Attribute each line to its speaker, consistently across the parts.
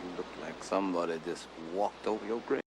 Speaker 1: You look like somebody just walked over your grave.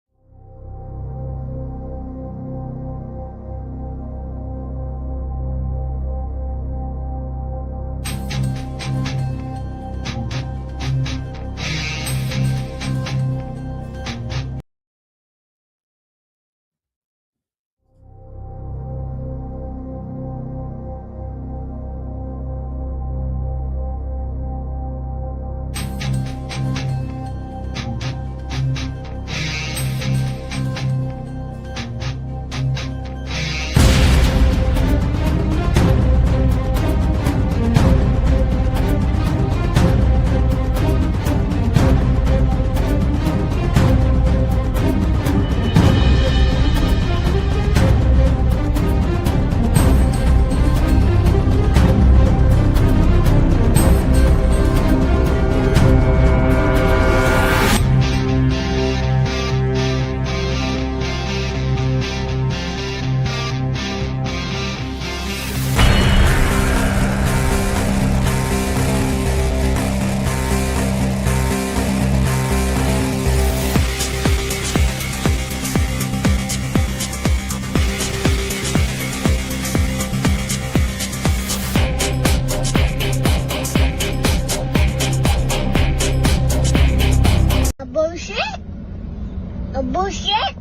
Speaker 2: A bullshit?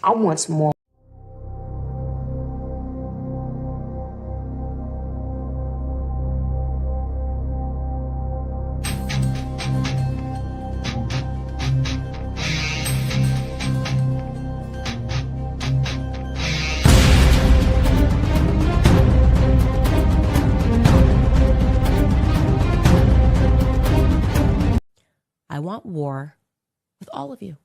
Speaker 3: I want some more. I want war with all of you.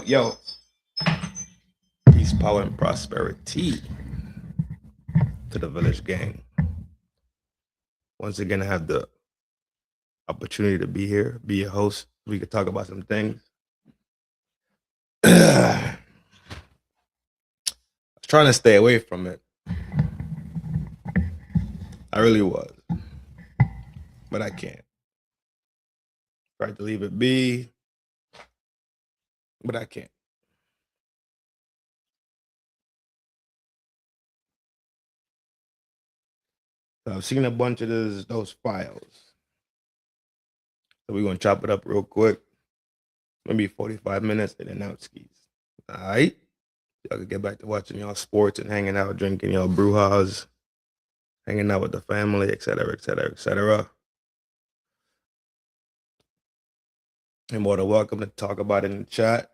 Speaker 4: Yo. Peace, power, and prosperity to the village gang. Once again, I have the opportunity to be here, be your host. We could talk about some things. I was trying to stay away from it. I really was. But I can't. Tried to leave it be, but I can't. So I've seen a bunch of those files. So we're gonna chop it up real quick. Maybe 45 minutes and then out skis. All right. Y'all can get back to watching y'all sports and hanging out, drinking y'all brewhas, hanging out with the family, etc., etc., etc. And more than welcome to talk about it in the chat.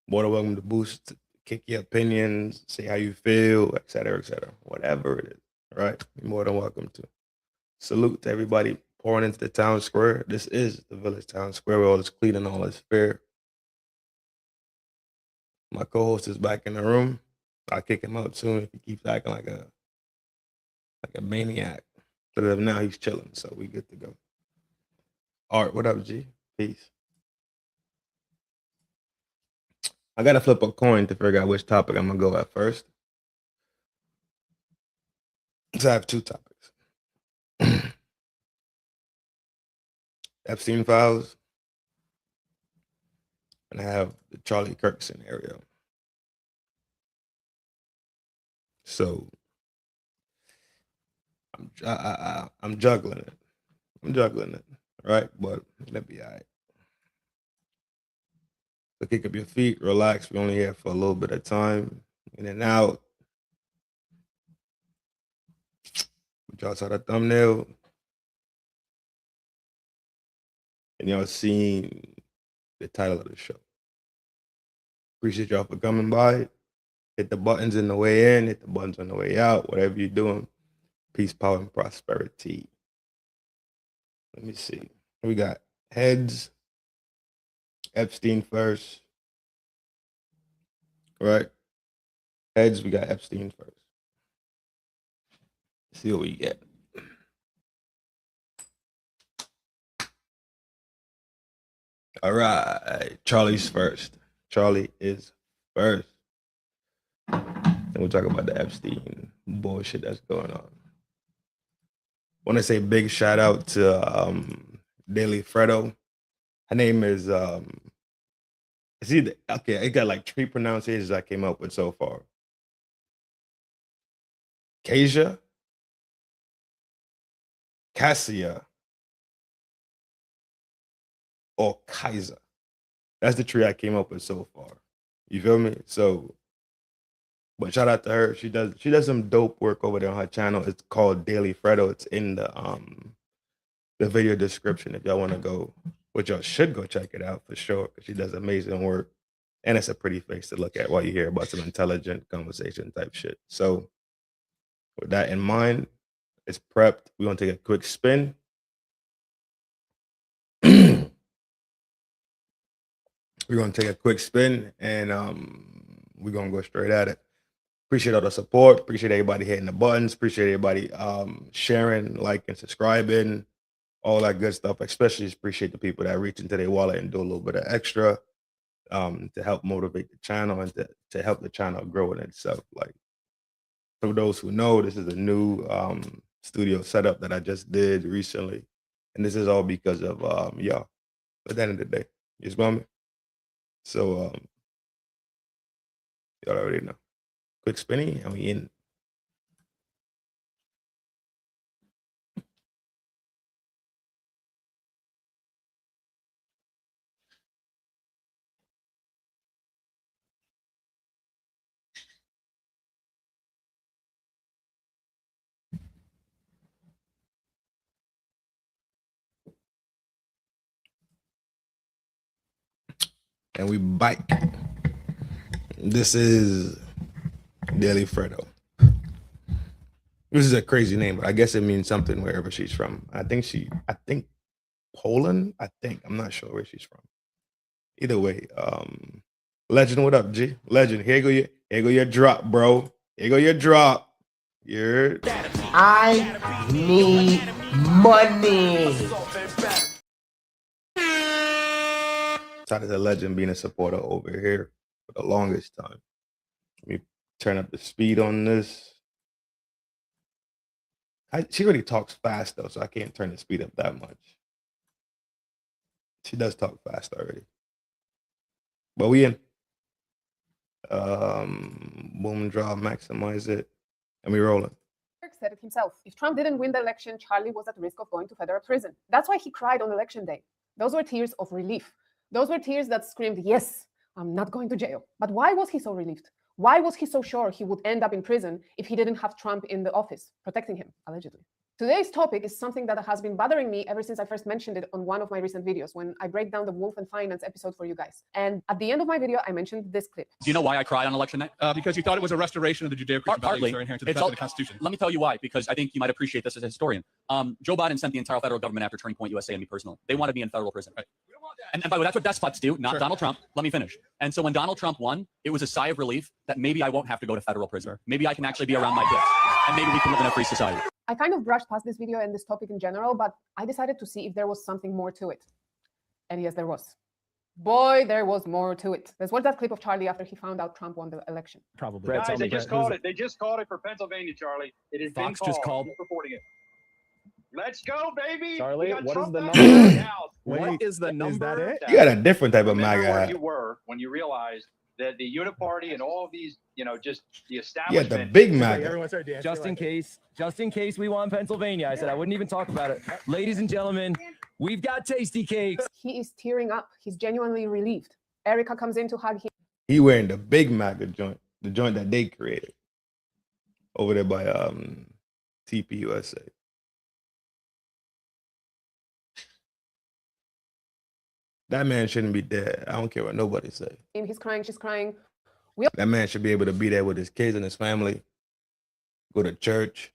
Speaker 4: More than welcome to boost, kick your opinions, say how you feel, etc., etc. Whatever it is, right? You're more than welcome to. Salute to everybody pouring into the town square. This is the village town square where all is clean and all is fair. My co-host is back in the room. I'll kick him out soon if he keeps acting like a maniac. But as of now, he's chilling, so we good to go. Art, what up, G? Peace. I gotta flip a coin to figure out which topic I'm gonna go at first. So I have two topics. Epstein Files, and I have the Charlie Kirk scenario. So I'm juggling it. Right? But it'll be all right. So kick up your feet, relax. We're only here for a little bit of time. In and out. But y'all saw the thumbnail. And y'all seen the title of the show. Appreciate y'all for coming by. Hit the buttons on the way in, hit the buttons on the way out, whatever you're doing. Peace, power, and prosperity. Let me see. We got heads. Epstein first. Right? Heads, we got Epstein first. Let's see what we get. All right. Charlie's first. Charlie is first. And we'll talk about the Epstein bullshit that's going on. Want to say big shout out to Daily Fredo. Her name is it's either okay. It got like three pronunciations I came up with so far. Kasia, Kasia, or Kaiser. That's the tree I came up with so far. You feel me? So, but shout out to her. She does some dope work over there on her channel. It's called Daily Fredo. It's in the video description if y'all want to go, which y'all should go check it out for sure, because she does amazing work. And it's a pretty face to look at while you hear about some intelligent conversation type shit. So with that in mind, it's prepped. We're going to take a quick spin. We're going to take a quick spin and we're going to go straight at it. Appreciate all the support. Appreciate everybody hitting the buttons. Appreciate everybody sharing, liking, subscribing, all that good stuff. Especially appreciate the people that reach into their wallet and do a little bit of extra to help motivate the channel and to help the channel grow in itself. Like, for those who know, this is a new studio setup that I just did recently. And this is all because of y'all. At the end of the day, you smell me? So y'all already know. Quick spinning and we in. And we bike. This is Daily Fredo. This is a crazy name, but I guess it means something wherever she's from. I think Poland. I'm not sure where she's from. Either way, Legend, what up, G? Legend, here go your drop, bro. Here go your drop.
Speaker 5: I need money.
Speaker 4: Shout out to Legend being a supporter over here for the longest time. Let me turn up the speed on this. She already talks fast though, so I can't turn the speed up that much. She does talk fast already. But we in boom draw, maximize it, and we rolling.
Speaker 6: Kirk said it himself. If Trump didn't win the election, Charlie was at risk of going to federal prison. That's why he cried on election day. Those were tears of relief. Those were tears that screamed, yes, I'm not going to jail. But why was he so relieved? Why was he so sure he would end up in prison if he didn't have Trump in the office, protecting him, allegedly? Today's topic is something that has been bothering me ever since I first mentioned it on one of my recent videos when I break down the Wolf and Finance episode for you guys. And at the end of my video, I mentioned this clip.
Speaker 7: Do you know why I cried on election night?
Speaker 8: Because you thought it was a restoration of the Judeo-Christian values that are inherent to the Constitution.
Speaker 7: Let me tell you why, because I think you might appreciate this as a historian. Joe Biden sent the entire federal government after Turning Point USA and me personally. They wanted me in federal prison. Right. And by the way, that's what despots do, not Donald Trump. Let me finish. And so when Donald Trump won, it was a sigh of relief that maybe I won't have to go to federal prison. Maybe I can actually be around my kids. And maybe we can live in a free society.
Speaker 6: I kind of brushed past this video and this topic in general, but I decided to see if there was something more to it. And yes, there was. Boy, there was more to it. Let's watch that clip of Charlie after he found out Trump won the election.
Speaker 8: Probably.
Speaker 9: Guys, they just called it. They just called it for Pennsylvania, Charlie. It has
Speaker 8: Fox
Speaker 9: been
Speaker 8: just called.
Speaker 9: reporting it. Let's go, baby.
Speaker 10: Charlie, what is
Speaker 9: Trump
Speaker 10: the
Speaker 9: back
Speaker 10: number?
Speaker 9: in the house.
Speaker 8: What is the number?
Speaker 10: Is that it?
Speaker 4: You got a different type of
Speaker 9: Remember
Speaker 4: MAGA
Speaker 9: where
Speaker 4: hat.
Speaker 9: you were when you realized that the Uniparty and all of these, just the
Speaker 4: Yeah,
Speaker 9: establishment.
Speaker 4: the big MAGA.
Speaker 10: Everyone started dancing.
Speaker 11: Just in case we won Pennsylvania. I said I wouldn't even talk about it. Ladies and gentlemen, we've got tasty cakes.
Speaker 6: He is tearing up. He's genuinely relieved. Erica comes in to hug him.
Speaker 4: He wearing the big MAGA joint, the joint that they created over there by TPUSA. That man shouldn't be dead. I don't care what nobody say.
Speaker 6: He's crying, she's crying.
Speaker 4: That man should be able to be there with his kids and his family, go to church,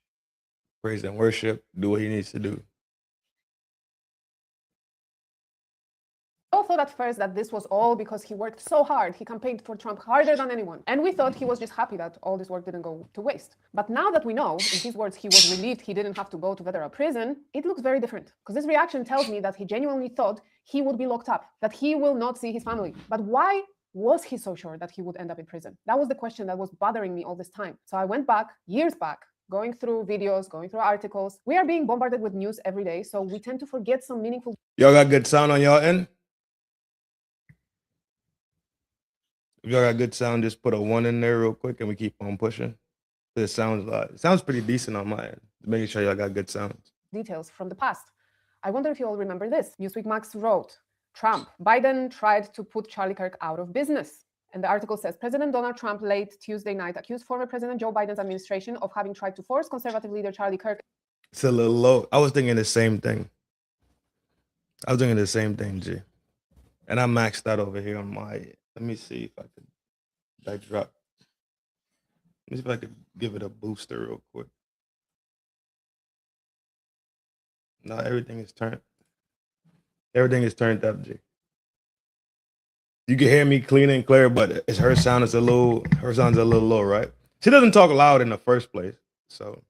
Speaker 4: praise and worship, do what he needs to do.
Speaker 6: We all thought at first that this was all because he worked so hard. He campaigned for Trump harder than anyone. And we thought he was just happy that all this work didn't go to waste. But now that we know, in his words, he was relieved he didn't have to go to federal prison, it looks very different. Because this reaction tells me that he genuinely thought he would be locked up, that he will not see his family. But why was he so sure that he would end up in prison? That was the question that was bothering me all this time. So I went back, years back, going through videos, going through articles. We are being bombarded with news every day, so we tend to forget some meaningful...
Speaker 4: Y'all got good sound on y'all end? If y'all got good sound, just put a 1 in there real quick and we keep on pushing. It sounds pretty decent on my end. Making sure y'all got good sounds.
Speaker 6: Details from the past. I wonder if you all remember this. Newsweek Max wrote, Biden tried to put Charlie Kirk out of business. And the article says, President Donald Trump late Tuesday night accused former President Joe Biden's administration of having tried to force conservative leader Charlie Kirk.
Speaker 4: It's a little low. I was thinking the same thing. G. And I maxed out over here on my... Let me see if I could... Let me see if I could give it a booster real quick. No, everything is turned. Everything is turned up, G. You can hear me clean and clear, but her sound is a little low, right? She doesn't talk loud in the first place, so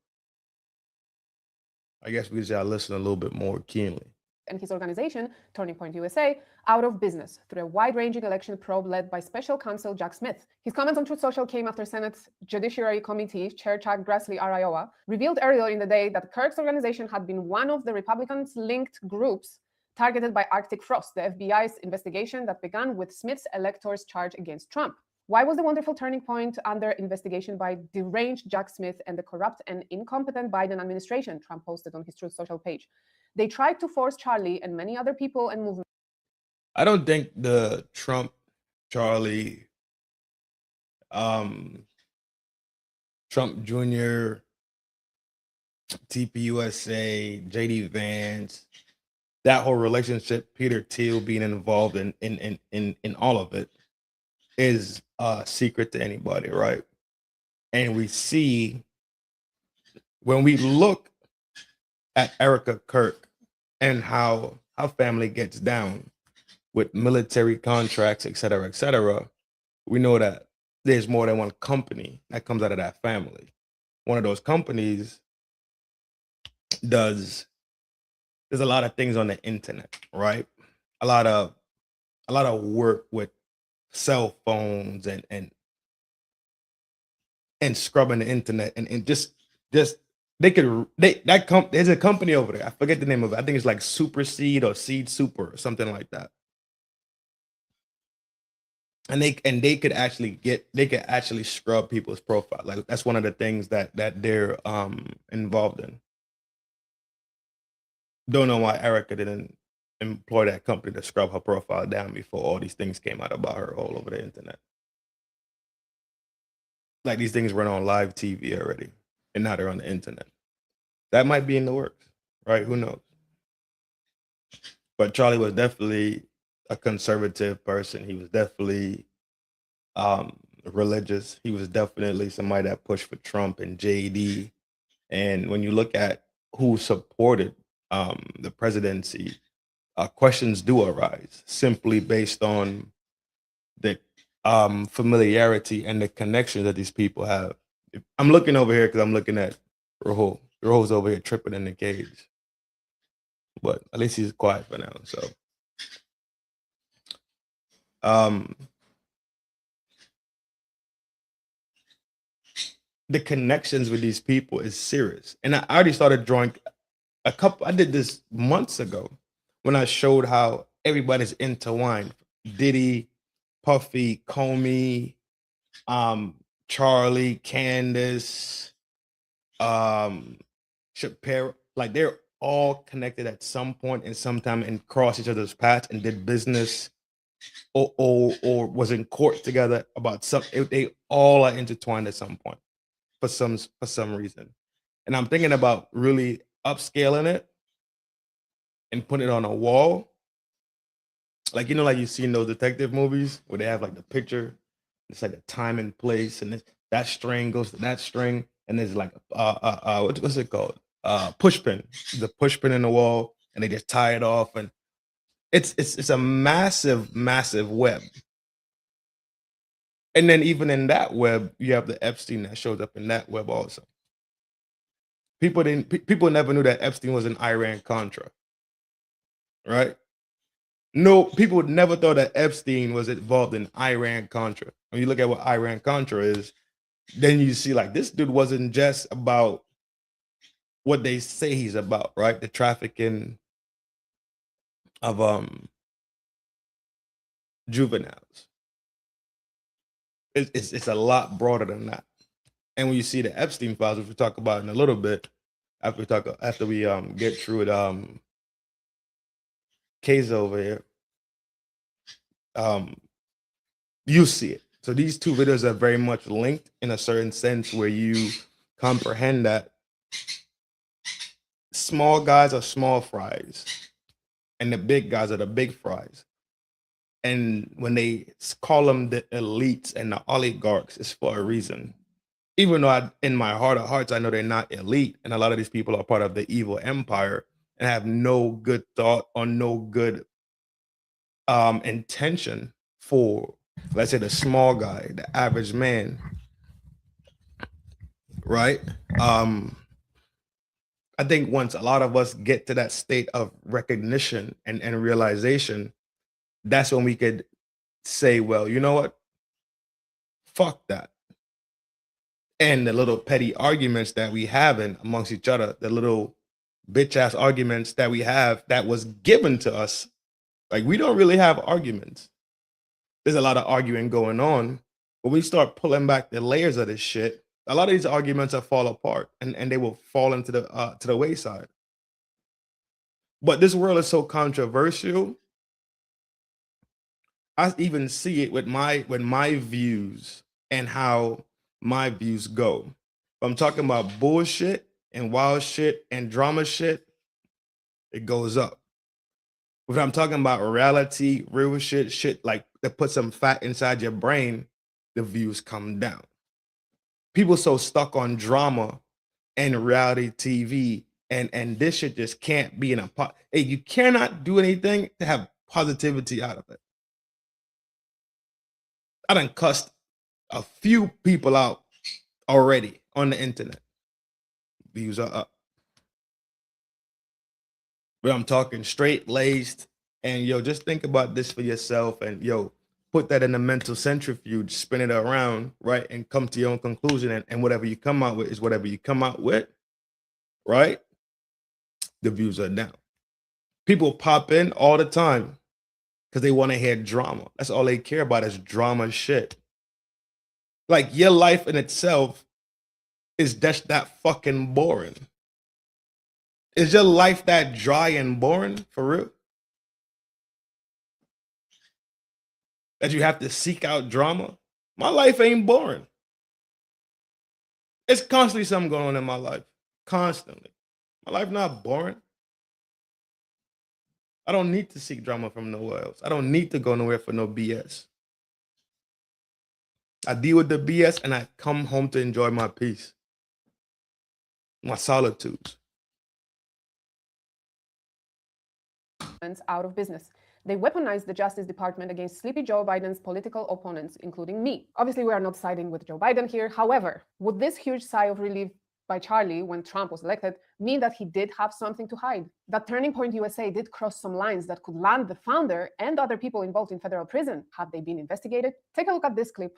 Speaker 4: I guess we just gotta listen a little bit more keenly.
Speaker 6: And his organization, Turning Point USA, out of business through a wide-ranging election probe led by special counsel Jack Smith. His comments on Truth Social came after Senate's Judiciary Committee Chair Chuck Grassley, RIOA, revealed earlier in the day that Kirk's organization had been one of the Republicans-linked groups targeted by Arctic Frost, the FBI's investigation that began with Smith's electors' charge against Trump. Why was the wonderful Turning Point under investigation by deranged Jack Smith and the corrupt and incompetent Biden administration? Trump posted on his Truth Social page. They tried to force Charlie and many other people and movements.
Speaker 4: I don't think the Trump, Charlie, Trump Jr., TPUSA, JD Vance, that whole relationship, Peter Thiel being involved in all of it is a secret to anybody, right? And we see when we look at Erica Kirk and how family gets down with military contracts, et cetera, we know that there's more than one company that comes out of that family. One of those companies there's a lot of things on the internet, right? A lot of work with cell phones and scrubbing the internet and just there's a company over there. I forget the name of it. I think it's like Super Seed or Seed Super or something like that. And they could actually scrub people's profile. Like that's one of the things that they're involved in. Don't know why Erica didn't employ that company to scrub her profile down before all these things came out about her all over the internet. Like these things run on live TV already, and now they're on the internet. That might be in the works, right? Who knows? But Charlie was definitely a conservative person. He was definitely religious. He was definitely somebody that pushed for Trump and JD. And when you look at who supported the presidency, questions do arise simply based on the familiarity and the connection that these people have. I'm looking over here because I'm looking at Rahul. Rahul's over here tripping in the cage. But at least he's quiet for now. So the connections with these people is serious. And I already started drawing I did this months ago when I showed how everybody's intertwined. Diddy, Puffy, Comey, Charlie, Candace, Shapiro, like they're all connected at some point and sometime and crossed each other's paths and did business or was in court together about something. They all are intertwined at some point for some reason. And I'm thinking about really upscaling it and putting it on a wall. Like, you know, like you see in those detective movies where they have like the picture, it's like a time and place, and that string goes to that string, and there's like what's it called? Push pin. The push pin in the wall, and they just tie it off, and it's a massive web. And then even in that web, you have the Epstein that shows up in that web also. People never knew that Epstein was in Iran-Contra, right? No, people never thought that Epstein was involved in Iran-Contra. When you look at what Iran-Contra is, then you see like this dude wasn't just about what they say he's about, right? The trafficking of juveniles. It's a lot broader than that. And when you see the Epstein Files, which we'll talk about in a little bit, after we get through it, Kasia over here, you see it. So these two videos are very much linked in a certain sense where you comprehend that small guys are small fries and the big guys are the big fries. And when they call them the elites and the oligarchs, it's for a reason. Even though in my heart of hearts, I know they're not elite. And a lot of these people are part of the evil empire and have no good thought or no good intention for, let's say, the small guy, the average man, right? I think once a lot of us get to that state of recognition and realization, that's when we could say, well, you know what? Fuck that. And the little petty arguments that we have amongst each other, the little bitch ass arguments that we have that was given to us. Like, we don't really have arguments. There's a lot of arguing going on. When we start pulling back the layers of this shit, a lot of these arguments will fall apart and they will fall into the wayside. But this world is so controversial. I even see it with my views and how my views go. If I'm talking about bullshit and wild shit and drama shit, it goes up. If I'm talking about reality, real shit like that put some fat inside your brain, the views come down. People so stuck on drama and reality TV and this shit just can't be in a pot. Hey, you cannot do anything to have positivity out of it. I done cussed a few people out already on the internet. Views are up. But I'm talking straight laced. And yo, just think about this for yourself and yo, put that in a mental centrifuge, spin it around, right? And come to your own conclusion. And whatever you come out with is whatever you come out with. right? The views are down. People pop in all the time because they want to hear drama. That's all they care about is drama shit. Like your life in itself is just that fucking boring. Is your life that dry and boring for real? That you have to seek out drama? My life ain't boring. It's constantly something going on in my life. Constantly. My life not boring. I don't need to seek drama from nowhere else. I don't need to go nowhere for no BS. I deal with the BS and I come home to enjoy my peace. My solitudes.
Speaker 6: Out of business. They weaponized the Justice Department against sleepy Joe Biden's political opponents, including me. Obviously, we are not siding with Joe Biden here. However, would this huge sigh of relief by Charlie when Trump was elected mean that he did have something to hide? That Turning Point USA did cross some lines that could land the founder and other people involved in federal prison had they been investigated? Take a look at this clip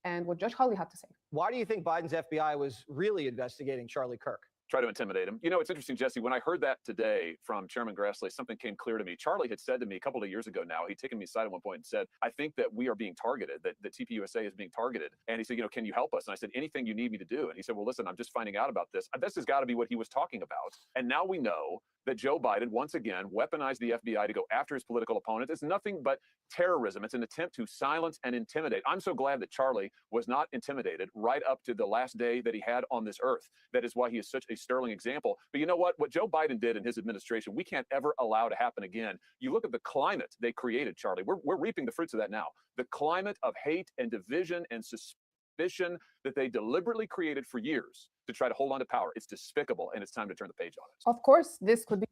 Speaker 6: and what Judge Hawley had to say.
Speaker 10: Why do you think Biden's FBI was really investigating Charlie Kirk?
Speaker 12: Try to intimidate him. You know, it's interesting, Jesse, when I heard that today from Chairman Grassley, something came clear to me. Charlie had said to me a couple of years ago now, he'd taken me aside at one point and said, I think that we are being targeted, that TPUSA is being targeted. And he said, you know, can you help us? And I said, anything you need me to do. And he said, well, listen, I'm just finding out about this. This has got to be what he was talking about. And now we know that Joe Biden, once again, weaponized the FBI to go after his political opponent. It's nothing but terrorism. It's an attempt to silence and intimidate. I'm so glad that Charlie was not intimidated right up to the last day that he had on this earth. That is why he is such a sterling example. But you know what? What Joe Biden did in his administration, we can't ever allow to happen again. You look at the climate they created, Charlie. We're reaping the fruits of that now. The climate of hate and division and suspicion that they deliberately created for years to try to hold on to power. It's despicable, and it's time to turn the page on it.
Speaker 6: Of course, this could be.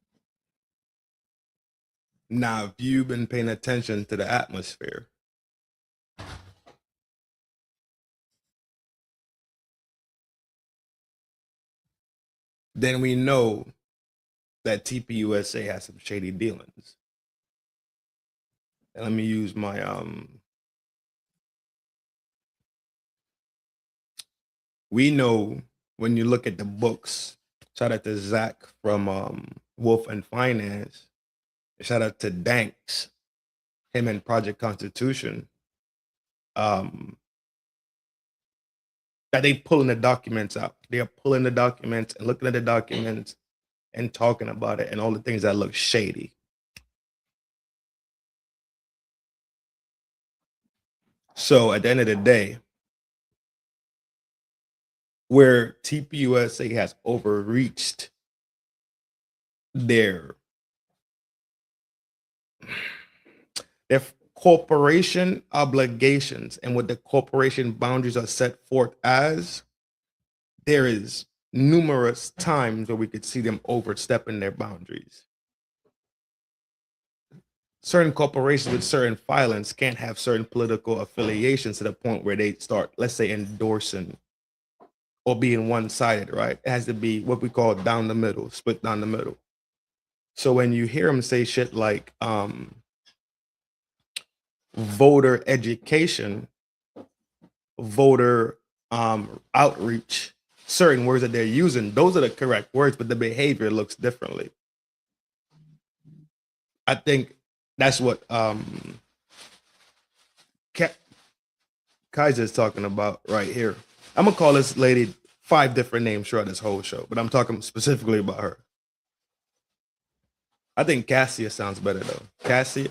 Speaker 4: Now, if you've been paying attention to the atmosphere, then we know that TPUSA has some shady dealings. And let me use my we know when you look at the books, shout out to Zach from Wolf and Finance, shout out to Danks, him and Project Constitution, that they pulling the documents out. They are pulling the documents and looking at the documents and talking about it and all the things that look shady. So at the end of the day, where TPUSA has overreached their corporation obligations and what the corporation boundaries are set forth as, there is numerous times where we could see them overstepping their boundaries. Certain corporations with certain filings can't have certain political affiliations to the point where they start, let's say, endorsing or being one-sided, right? It has to be what we call down the middle, split down the middle. So when you hear them say shit like voter education, voter outreach, certain words that they're using, those are the correct words, but the behavior looks differently. I think that's what Kasia is talking about right here. I'm gonna call this lady 5 different names throughout this whole show, but I'm talking specifically about her. I think Kasia sounds better though. Kasia.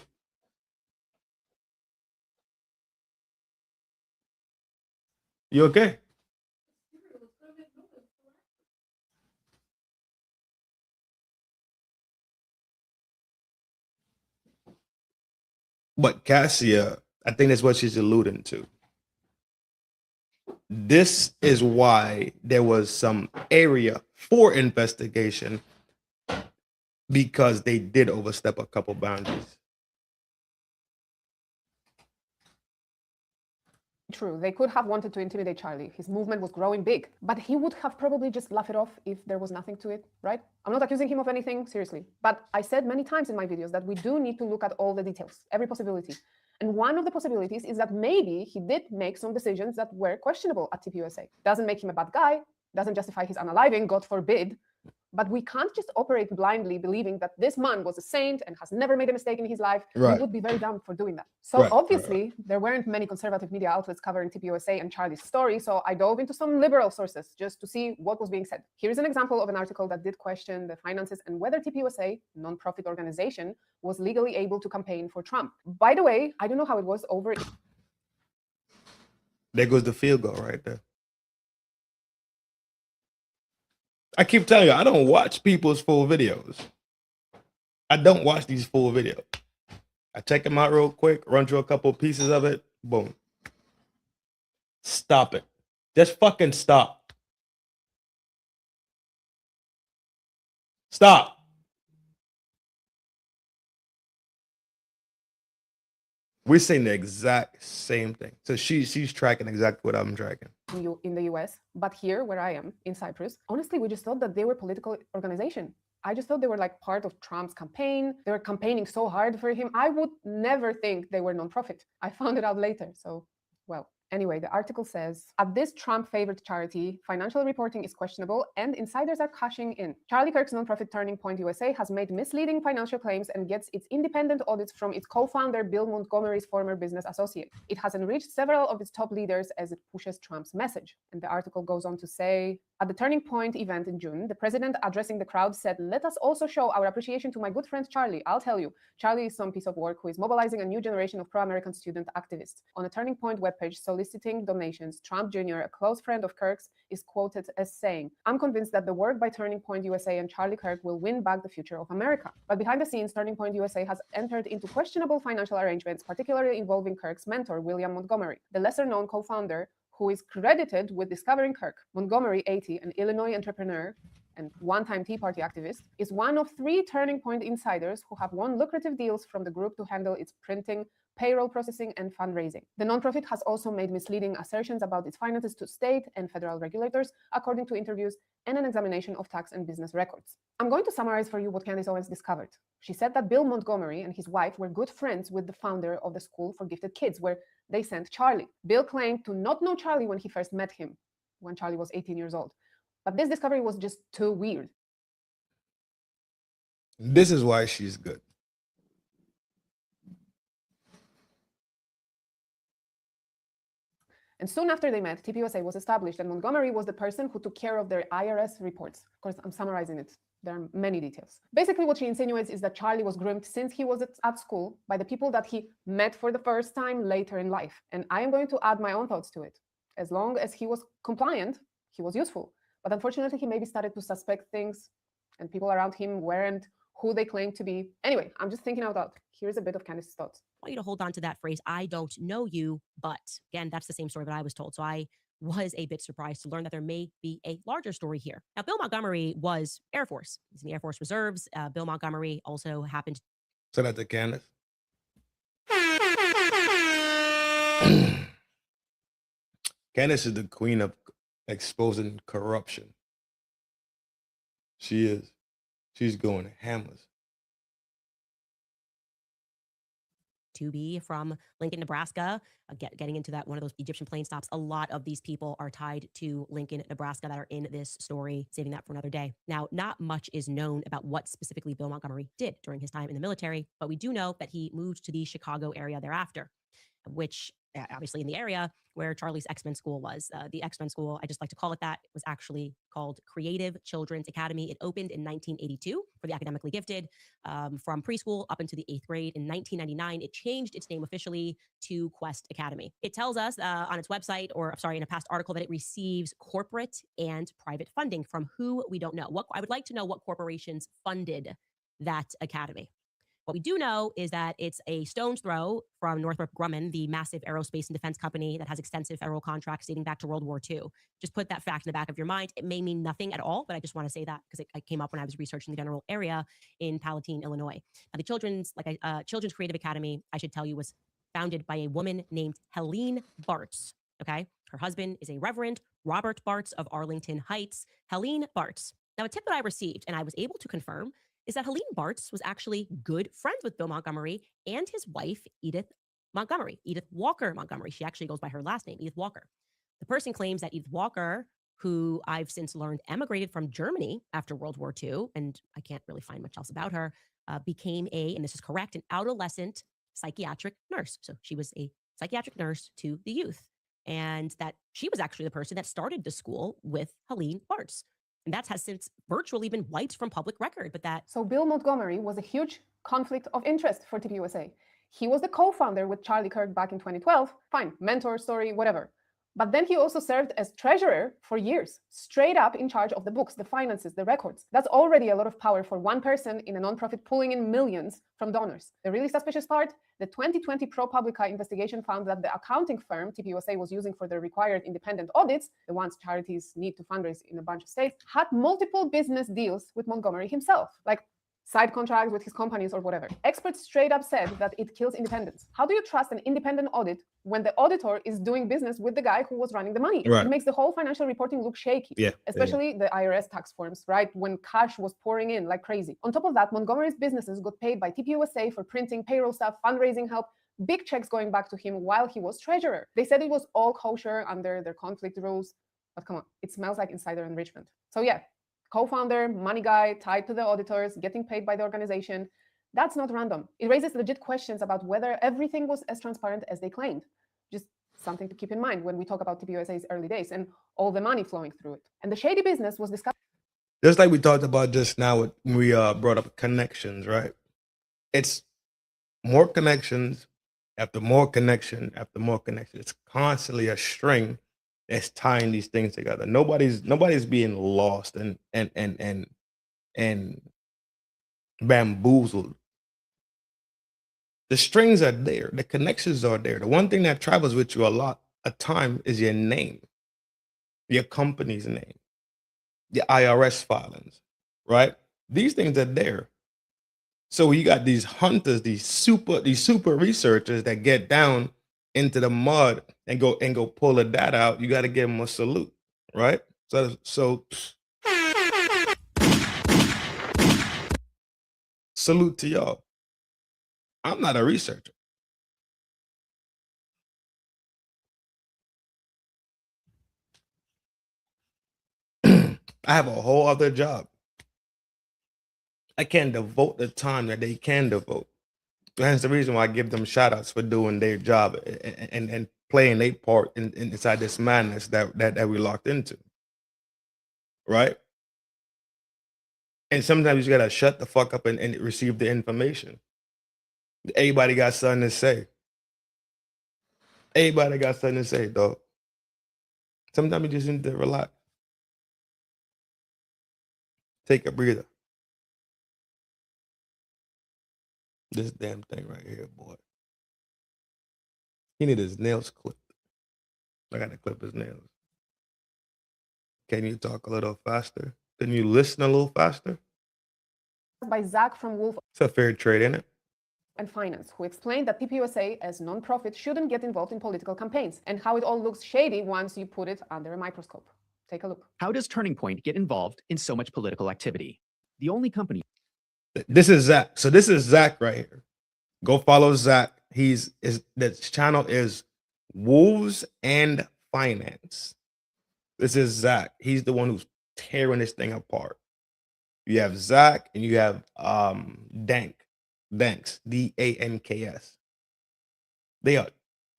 Speaker 4: You okay? But Kasia, I think that's what she's alluding to. This is why there was some area for investigation, because they did overstep a couple boundaries.
Speaker 6: True, they could have wanted to intimidate Charlie. His movement was growing big, but he would have probably just laughed it off if there was nothing to it, right? I'm not accusing him of anything, seriously. But I said many times in my videos that we do need to look at all the details, every possibility. And one of the possibilities is that maybe he did make some decisions that were questionable at TPUSA. Doesn't make him a bad guy, doesn't justify his unaliving, God forbid, But we can't just operate blindly believing that this man was a saint and has never made a mistake in his life.
Speaker 4: Right.
Speaker 6: We would be very dumb for doing that. So
Speaker 4: Right,
Speaker 6: obviously, there weren't many conservative media outlets covering TPUSA and Charlie's story, so I dove into some liberal sources just to see what was being said. Here's an example of an article that did question the finances and whether TPUSA, non-profit organization, was legally able to campaign for Trump. By the way, I don't know how it was over.
Speaker 4: There goes the field goal right there. I keep telling you, I don't watch people's full videos. I don't watch these full videos. I check them out real quick, run through a couple of pieces of it, boom. Stop it. Just fucking stop. Stop. We're saying the exact same thing. So she's tracking exactly what I'm tracking.
Speaker 6: In the US, but here where I am in Cyprus, honestly, we just thought that they were a political organization. I just thought they were like part of Trump's campaign. They were campaigning so hard for him. I would never think they were nonprofit. I found it out later. So, well, anyway, the article says, at this Trump-favored charity, financial reporting is questionable and insiders are cashing in. Charlie Kirk's nonprofit Turning Point USA has made misleading financial claims and gets its independent audits from its co-founder Bill Montgomery's former business associate. It has enriched several of its top leaders as it pushes Trump's message. And the article goes on to say, at the Turning Point event in June, the president addressing the crowd said, let us also show our appreciation to my good friend Charlie. I'll tell you, Charlie is some piece of work who is mobilizing a new generation of pro-American student activists. On a Turning Point webpage soliciting donations, Trump Jr., a close friend of Kirk's, is quoted as saying, I'm convinced that the work by Turning Point USA and Charlie Kirk will win back the future of America. But behind the scenes, Turning Point USA has entered into questionable financial arrangements, particularly involving Kirk's mentor, William Montgomery, the lesser-known co-founder who is credited with discovering Kirk. Montgomery, 80, an Illinois entrepreneur and one-time Tea Party activist, is one of 3 Turning Point insiders who have won lucrative deals from the group to handle its printing, payroll processing, and fundraising. The nonprofit has also made misleading assertions about its finances to state and federal regulators, according to interviews and an examination of tax and business records. I'm going to summarize for you what Candace Owens discovered. She said that Bill Montgomery and his wife were good friends with the founder of the School for Gifted Kids, where they sent Charlie. Bill claimed to not know Charlie when he first met him, when Charlie was 18 years old. But this discovery was just too weird.
Speaker 4: This is why she's good.
Speaker 6: And soon after they met, TPUSA was established, and Montgomery was the person who took care of their IRS reports. Of course, I'm summarizing it. There are many details. Basically, what she insinuates is that Charlie was groomed since he was at school by the people that he met for the first time later in life. And I am going to add my own thoughts to it. As long as he was compliant, he was useful. But unfortunately, he maybe started to suspect things, and people around him weren't who they claimed to be. Anyway, I'm just thinking out loud. Here's a bit of Candace's thoughts.
Speaker 3: I want you to hold on to that phrase, I don't know you, but again, that's the same story that I was told. So I was a bit surprised to learn that there may be a larger story here. Now, Bill Montgomery was Air Force. He's in the Air Force Reserves. Bill Montgomery also happened.
Speaker 4: So that's the Candace. Candace is the queen of exposing corruption. She is. She's going hammers.
Speaker 3: To be from Lincoln, Nebraska, getting into that, one of those Egyptian plane stops. A lot of these people are tied to Lincoln, Nebraska that are in this story, saving that for another day. Now, not much is known about what specifically Bill Montgomery did during his time in the military, but we do know that he moved to the Chicago area thereafter, which obviously in the area where Charlie's X-Men school was. The X-Men school, I just like to call it that, was actually called Creative Children's Academy. It opened in 1982 for the academically gifted from preschool up into the 8th grade. In 1999, it changed its name officially to Quest Academy. It tells us on its website, or sorry, in a past article, that it receives corporate and private funding from who we don't know. I would like to know what corporations funded that academy. What we do know is that it's a stone's throw from Northrop Grumman, the massive aerospace and defense company that has extensive federal contracts dating back to World War II. Just put that fact in the back of your mind. It may mean nothing at all, but I just want to say that because it came up when I was researching the general area in Palatine, Illinois. Now, the Children's Creative Academy, I should tell you, was founded by a woman named Helene Bartz. Okay, her husband is a Reverend Robert Bartz of Arlington Heights. Helene Bartz. Now, a tip that I received, and I was able to confirm, is that Helene Bartz was actually good friends with Bill Montgomery and his wife, Edith Montgomery, Edith Walker Montgomery. She actually goes by her last name, Edith Walker. The person claims that Edith Walker, who I've since learned emigrated from Germany after World War II, and I can't really find much else about her, became and this is correct, an adolescent psychiatric nurse. So she was a psychiatric nurse to the youth. And that she was actually the person that started the school with Helene Bartz. And that has since virtually been wiped from public record. But that.
Speaker 6: So Bill Montgomery was a huge conflict of interest for TPUSA. He was the co-founder with Charlie Kirk back in 2012. Fine, mentor story, whatever. But then he also served as treasurer for years, straight up in charge of the books, the finances, the records. That's already a lot of power for one person in a nonprofit pulling in millions from donors. The really suspicious part, the 2020 ProPublica investigation found that the accounting firm TPUSA was using for the required independent audits, the ones charities need to fundraise in a bunch of states, had multiple business deals with Montgomery himself, like side contracts with his companies or whatever. Experts straight up said that it kills independence. How do you trust an independent audit when the auditor is doing business with the guy who was running the money?
Speaker 4: Right.
Speaker 6: It makes the whole financial reporting look shaky, especially the IRS tax forms, right? When cash was pouring in like crazy. On top of that, Montgomery's businesses got paid by TPUSA for printing, payroll stuff, fundraising help, big checks going back to him while he was treasurer. They said it was all kosher under their conflict rules, but come on, it smells like insider enrichment. So yeah, co-founder, money guy, tied to the auditors, getting paid by the organization. That's not random. It raises legit questions about whether everything was as transparent as they claimed. Just something to keep in mind when we talk about TPUSA's early days and all the money flowing through it. And the shady business was discussed.
Speaker 4: Just like we talked about just now when we brought up connections, right? It's more connections after more connection after more connection. It's constantly a string that's tying these things together. Nobody's being lost and bamboozled. The strings are there, the connections are there. The one thing that travels with you a lot of time is your name, your company's name, your IRS filings, right? These things are there. So you got these hunters, these super researchers that get down into the mud and go pull the data out. You got to give them a salute, right? So salute to y'all. I'm not a researcher. I have a whole other job. I can't devote the time that they can devote. That's the reason why I give them shout outs for doing their job and playing their part inside this madness that we locked into. Right? And sometimes you gotta shut the fuck up and receive the information. Everybody got something to say. Everybody got something to say, dog. Sometimes you just need to relax. Take a breather. This damn thing right here, boy. He need his nails clipped. I got to clip his nails. Can you talk a little faster? Can you listen a little faster?
Speaker 6: By Zach from Wolf.
Speaker 4: It's a fair trade, isn't it?
Speaker 6: And Finance, who explained that TPUSA as non-profit shouldn't get involved in political campaigns and how it all looks shady once you put it under a microscope. Take a look.
Speaker 13: How does Turning Point get involved in so much political activity? The only company.
Speaker 4: This is Zach. So this is Zach right here. Go follow Zach. The channel is Wolves and Finance. This is Zach. He's the one who's tearing this thing apart. You have Zach and you have Danks, Danks. They are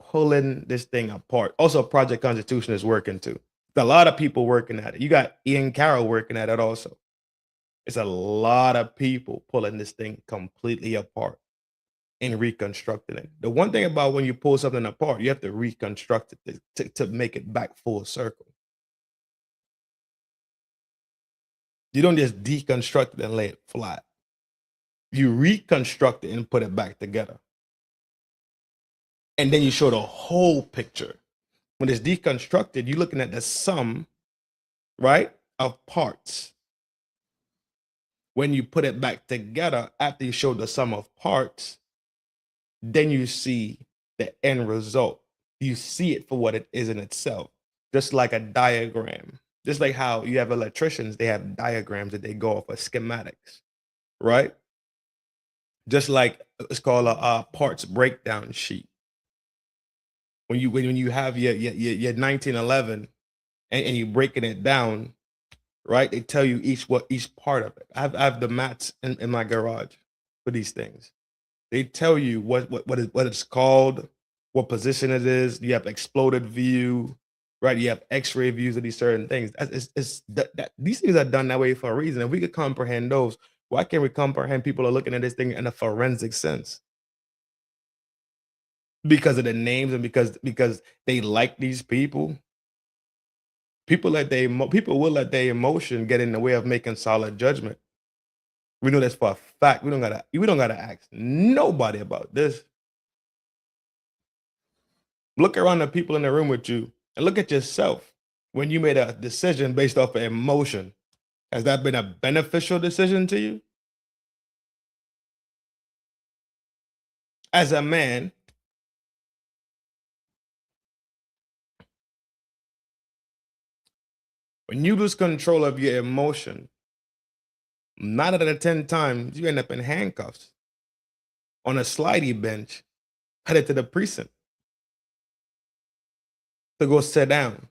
Speaker 4: pulling this thing apart. Also, Project Constitution is working too. A lot of people working at it. You got Ian Carroll working at it also. It's a lot of people pulling this thing completely apart and reconstructing it. The one thing about when you pull something apart, you have to reconstruct it to make it back full circle. You don't just deconstruct it and lay it flat. You reconstruct it and put it back together. And then you show the whole picture. When it's deconstructed, you're looking at the sum, right, of parts. When you put it back together, after you show the sum of parts, then you see the end result. You see it for what it is in itself, just like a diagram. Just like how you have electricians, they have diagrams that they go off of schematics, right? Just like it's called a parts breakdown sheet. When you have your 1911 and you're breaking it down, right? They tell you each part of it. I have the mats in my garage for these things. They tell you what it's called, what position it is. You have exploded view, right? You have X-ray views of these certain things. These things are done that way for a reason. If we could comprehend those, why can't we comprehend people are looking at this thing in a forensic sense? Because of the names and because they like these people. People will let their emotion get in the way of making solid judgment. We know this for a fact. We don't gotta ask nobody about this. Look around the people in the room with you and look at yourself when you made a decision based off of emotion. Has that been a beneficial decision to you? As a man, when you lose control of your emotion, 9 out of 10 times you end up in handcuffs on a slidey bench, headed to the precinct to go sit down.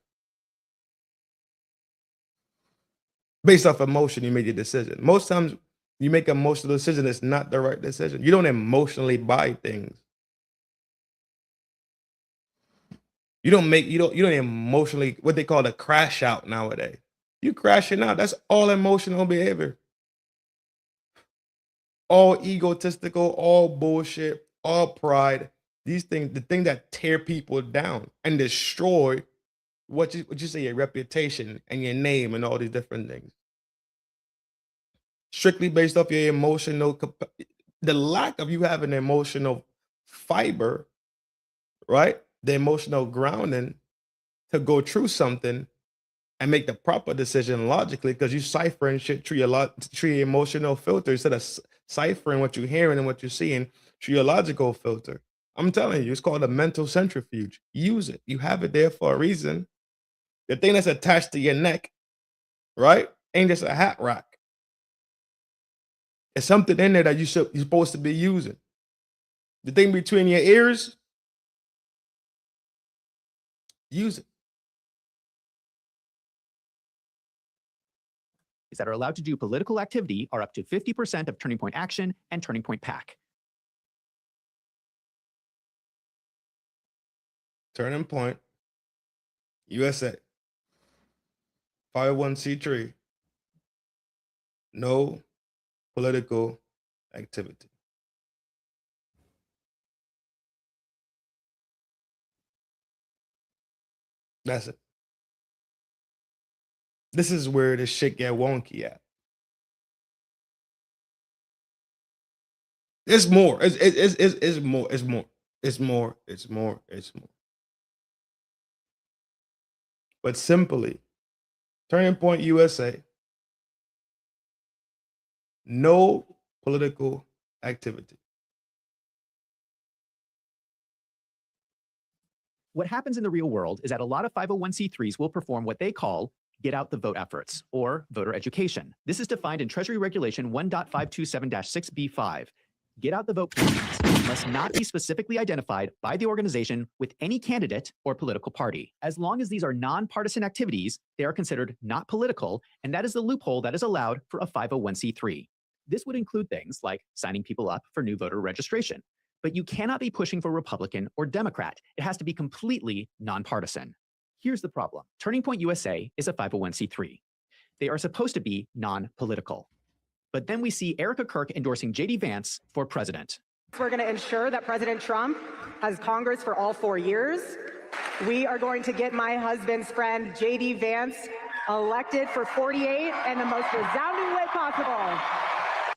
Speaker 4: Based off emotion, you made your decision. Most times you make an emotional decision, it's not the right decision. You don't emotionally buy things. You don't emotionally, what they call a crash out nowadays. You crashing out, that's all emotional behavior. All egotistical, all bullshit, all pride. These things, the thing that tear people down and destroy what you say, your reputation and your name and all these different things. Strictly based off your emotional, the lack of you having emotional fiber, right? The emotional grounding to go through something and make the proper decision logically, because you ciphering shit through your emotional filter instead of ciphering what you're hearing and what you're seeing through your logical filter. I'm telling you, it's called a mental centrifuge. Use it. You have it there for a reason. The thing that's attached to your neck, right, ain't just a hat rack. It's something in there that you're supposed to be using. The thing between your ears, use it.
Speaker 13: That are allowed to do political activity are up to 50% of Turning Point Action and Turning Point PAC.
Speaker 4: Turning Point USA, 501c3, no political activity. That's it. This is where the shit get wonky at. It's more. It's more. It's more. It's more. It's more. It's more. But simply, Turning Point USA, no political activity.
Speaker 13: What happens in the real world is that a lot of 501c3s will perform what they call get out the vote efforts, or voter education. This is defined in Treasury Regulation 1.527-6B5. Get out the vote campaigns must not be specifically identified by the organization with any candidate or political party. As long as these are nonpartisan activities, they are considered not political, and that is the loophole that is allowed for a 501c3. This would include things like signing people up for new voter registration, but you cannot be pushing for Republican or Democrat. It has to be completely nonpartisan. Here's the problem. Turning Point USA is a 501c3. They are supposed to be non-political. But then we see Erica Kirk endorsing J.D. Vance for president.
Speaker 14: We're going to ensure that President Trump has Congress for all 4 years. We are going to get my husband's friend, J.D. Vance, elected for 48 in the most resounding way possible.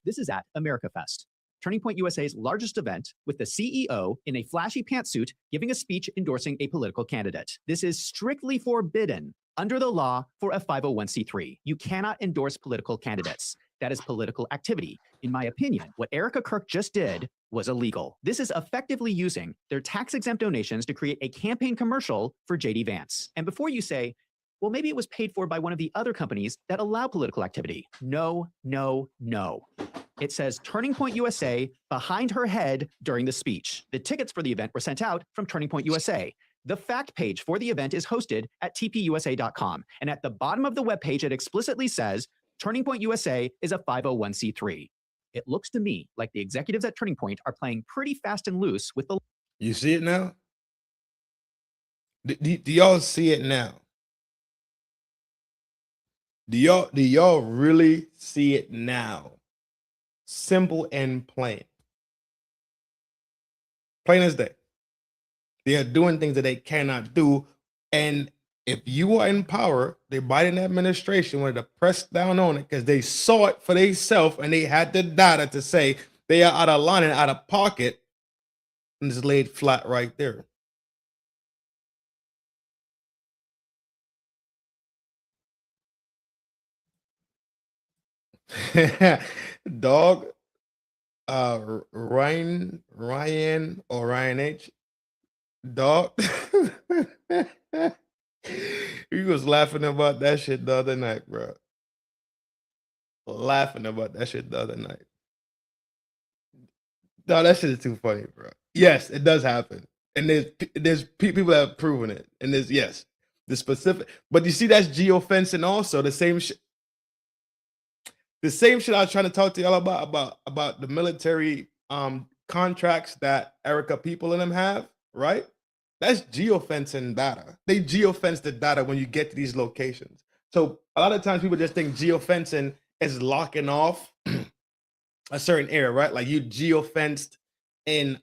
Speaker 13: This is at America Fest, Turning Point USA's largest event, with the CEO in a flashy pantsuit giving a speech endorsing a political candidate. This is strictly forbidden under the law for a 501c3. You cannot endorse political candidates. That is political activity. In my opinion, what Erica Kirk just did was illegal. This is effectively using their tax-exempt donations to create a campaign commercial for J.D. Vance. And before you say, well, maybe it was paid for by one of the other companies that allow political activity. No, no, no. It says Turning Point USA behind her head during the speech. The tickets for the event were sent out from Turning Point USA. The fact page for the event is hosted at tpusa.com. And at the bottom of the webpage, it explicitly says, Turning Point USA is a 501c3. It looks to me like the executives at Turning Point are playing pretty fast and loose with the...
Speaker 4: You see it now? Do y'all see it now? Do y'all really see it now? Simple and plain. Plain as day. They are doing things that they cannot do. And if you are in power, the Biden administration wanted to press down on it because they saw it for themselves and they had the data to say they are out of line and out of pocket, and it's laid flat right there. Dog, Ryan or Ryan H. Dog. He was laughing about that shit the other night, bro. Laughing about that shit the other night. No, that shit is too funny, bro. Yes, it does happen. And there's people that have proven it. And there's, yes, the specific. But you see, that's geofencing also. The same shit. The same shit I was trying to talk to y'all about the military contracts that Erica people in them have, right? That's geofencing data. They geofence the data when you get to these locations. So a lot of times people just think geofencing is locking off a certain area, right? Like you geofenced in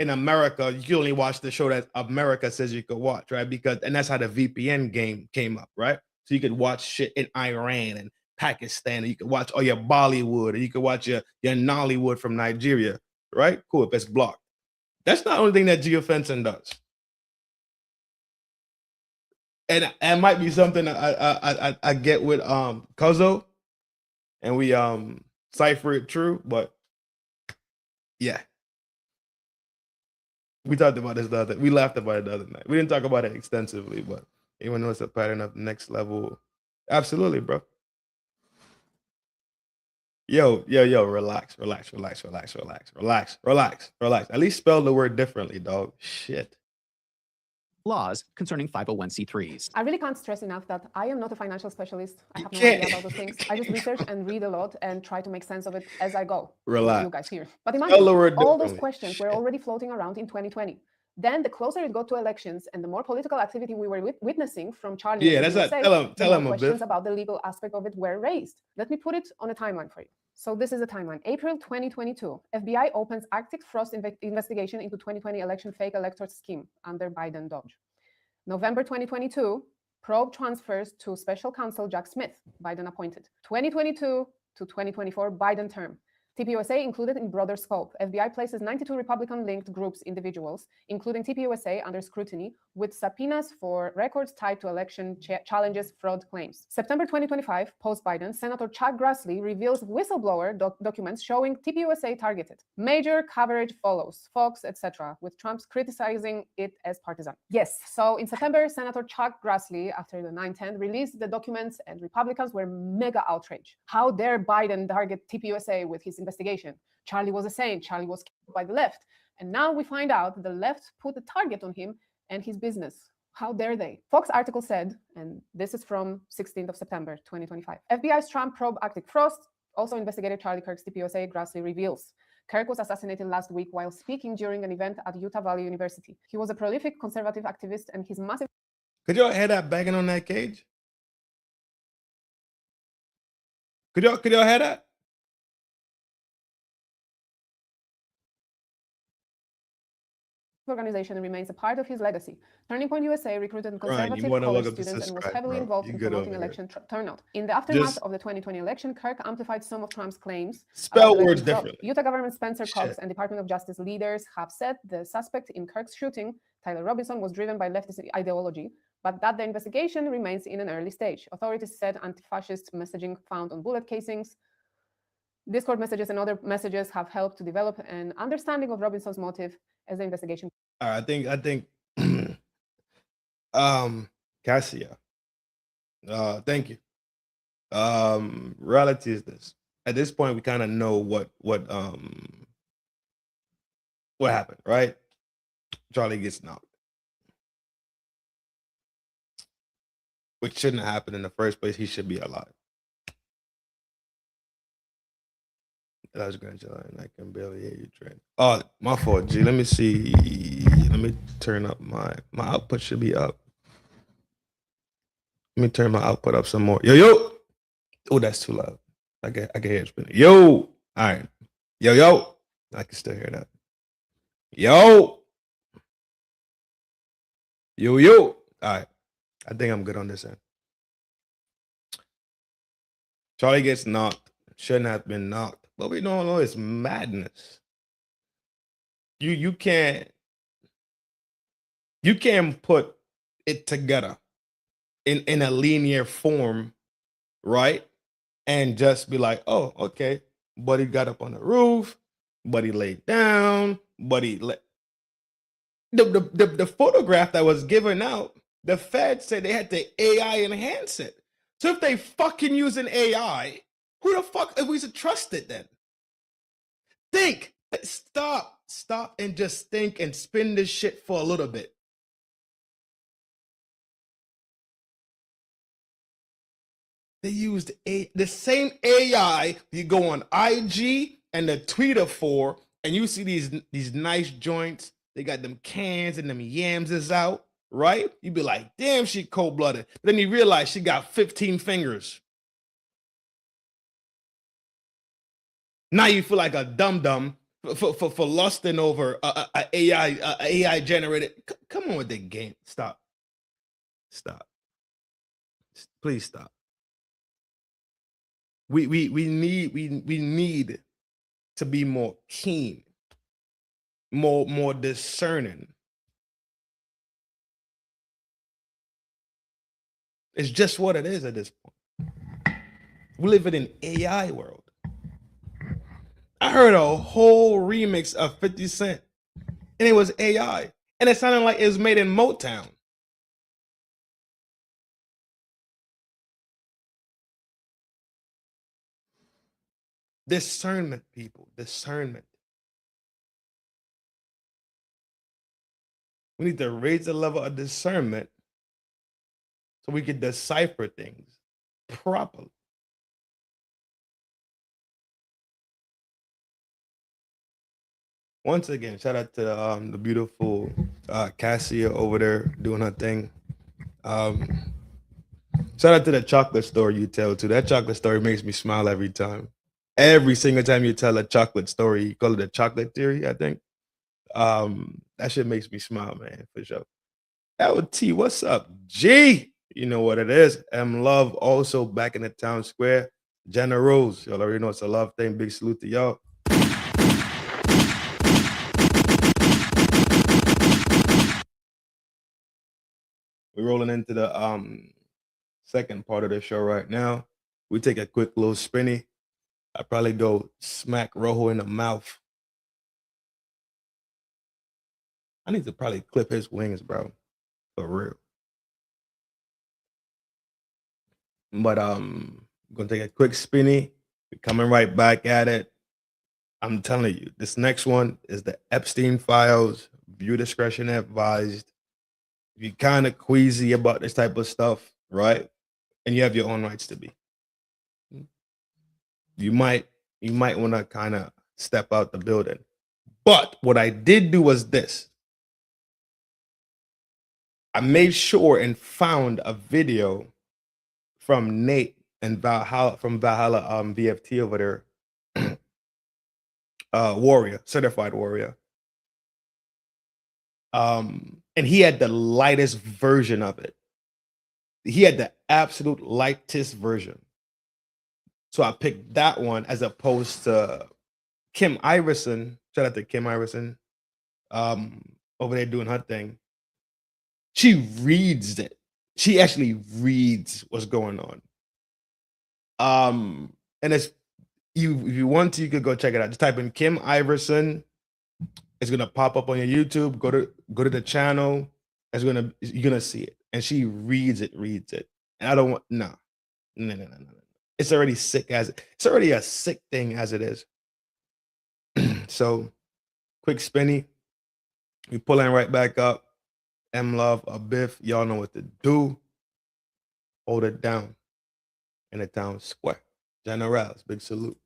Speaker 4: America, you can only watch the show that America says you could watch, right? And that's how the VPN game came up, right? So you could watch shit in Iran and Pakistan, and you could watch all your Bollywood, and you could watch your Nollywood from Nigeria, right? Cool, if it's blocked. That's not the only thing that geofencing does. And it might be something I get with Kozo, and we cipher it true, but yeah. We talked about this we laughed about it the other night. We didn't talk about it extensively, but even though it's a pattern of the next level, absolutely, bro. Yo, relax. At least spell the word differently, dog. Shit.
Speaker 13: Laws concerning 501c3s.
Speaker 6: I really can't stress enough that I am not a financial specialist. I have no idea about those things. I just research and read a lot and try to make sense of it as I go.
Speaker 4: Relax.
Speaker 6: You guys here. But imagine, all those questions were already floating around in 2020. Then the closer it got to elections and the more political activity we were witnessing from Charlie,
Speaker 4: yeah, that's not, tell him
Speaker 6: questions about the legal aspect of it were raised. Let me put it on a timeline for you. So this is a timeline. April 2022, FBI opens Arctic Frost investigation into 2020 election fake electoral scheme under Biden Dodge. November 2022, probe transfers to special counsel Jack Smith, Biden appointed. 2022 to 2024 Biden term. TPUSA included in broader scope. FBI places 92 Republican-linked groups, individuals, including TPUSA, under scrutiny with subpoenas for records tied to election challenges, fraud claims. September 2025, post-Biden, Senator Chuck Grassley reveals whistleblower documents showing TPUSA targeted. Major coverage follows, Fox, etc., with Trump's criticizing it as partisan. Yes, so in September, Senator Chuck Grassley, after the 9/10, released the documents and Republicans were mega outraged. How dare Biden target TPUSA with his investigation? Charlie was a saint. Charlie was killed by the left. And now we find out the left put a target on him and his business. How dare they? Fox article said, and this is from 16th of September, 2025, FBI's Trump probe Arctic Frost also investigated Charlie Kirk's TPUSA, Grassley reveals. Kirk was assassinated last week while speaking during an event at Utah Valley University. He was a prolific conservative activist, and his massive...
Speaker 4: Could y'all hear that banging on that cage? Could y'all hear that?
Speaker 6: organization remains a part of his legacy. Turning Point USA recruited conservative college students and was heavily involved in promoting election turnout. In the aftermath of the 2020 election, Kirk amplified some of Trump's claims.
Speaker 4: Spell words differently.
Speaker 6: Utah Governor Spencer Cox and Department of Justice leaders have said the suspect in Kirk's shooting, Tyler Robinson, was driven by leftist ideology, but that the investigation remains in an early stage. Authorities said anti-fascist messaging found on bullet casings, Discord messages, and other messages have helped to develop an understanding of Robinson's motive as the investigation.
Speaker 4: I think Kasia. Thank you. Reality is this. At this point, we kind of know what happened, right? Charlie gets knocked. which shouldn't have happened in the first place. He should be alive. That was going to I can barely hear you, Trin. Oh, my fault, G. Let me see. Let me turn up my output should be up. Let me turn my output up some more. Yo. Oh, that's too loud. I can hear it spinning. Yo. All right. Yo. I can still hear that. Yo. All right. I think I'm good on this end. Charlie gets knocked. Shouldn't have been knocked. But we don't know it's madness. You can't put it together in a linear form, right? And just be like, oh, okay. Buddy got up on the roof, buddy laid down, the photograph that was given out, the Feds said they had to AI enhance it. So if they fucking use an AI, who the fuck are we to trust it then? Think. Stop and just think and spin this shit for a little bit. They used the same AI you go on IG and the Twitter for, and you see these nice joints. They got them cans and them yams is out, right? You be like, damn, she cold-blooded. Then you realize she got 15 fingers. Now you feel like a dum-dum for lusting over a AI generated. Come on with the game. Stop. Please stop. We need to be more keen, more discerning. It's just what it is at this point. We live in an AI world. I heard a whole remix of 50 Cent, and it was AI, and it sounded like it was made in Motown. Discernment, people. Discernment. We need to raise the level of discernment so we can decipher things properly. Once again, shout out to the beautiful Kasia over there doing her thing. Shout out to the chocolate story you tell too. That chocolate story makes me smile every time. Every single time you tell a chocolate story, you call it a chocolate theory, I think. That shit makes me smile, man, for sure. LT, what's up? G, you know what it is. M Love also back in the town square. Jenna Rose, y'all already know it's a love thing. Big salute to y'all. We're rolling into the second part of the show right now. We take a quick little spinny. I probably go smack Rojo in the mouth. I need to probably clip his wings, bro. For real. But I'm gonna take a quick spinny. We're coming right back at it. I'm telling you, this next one is the Epstein Files. Viewer discretion advised. If you're kind of queasy about this type of stuff, right? And you have your own rights to be. You might want to kind of step out the building. But what I did do was this. I made sure and found a video from Nate and Valhalla, from Valhalla VFT over there. Warrior, certified warrior. And he had the lightest version of it. He had the absolute lightest version. So I picked that one as opposed to Kim Iverson. Shout out to Kim Iverson. Over there doing her thing. She reads it. She actually reads what's going on. And it's if you want to, you could go check it out. Just type in Kim Iverson. It's gonna pop up on your YouTube. Go to the channel. You're gonna see it. And she reads it. And I don't want no. It's already sick it's already a sick thing as it is. So quick spinny. We pulling right back up. M Love, a Biff. Y'all know what to do. hold it down in the town square. Generals, big salute.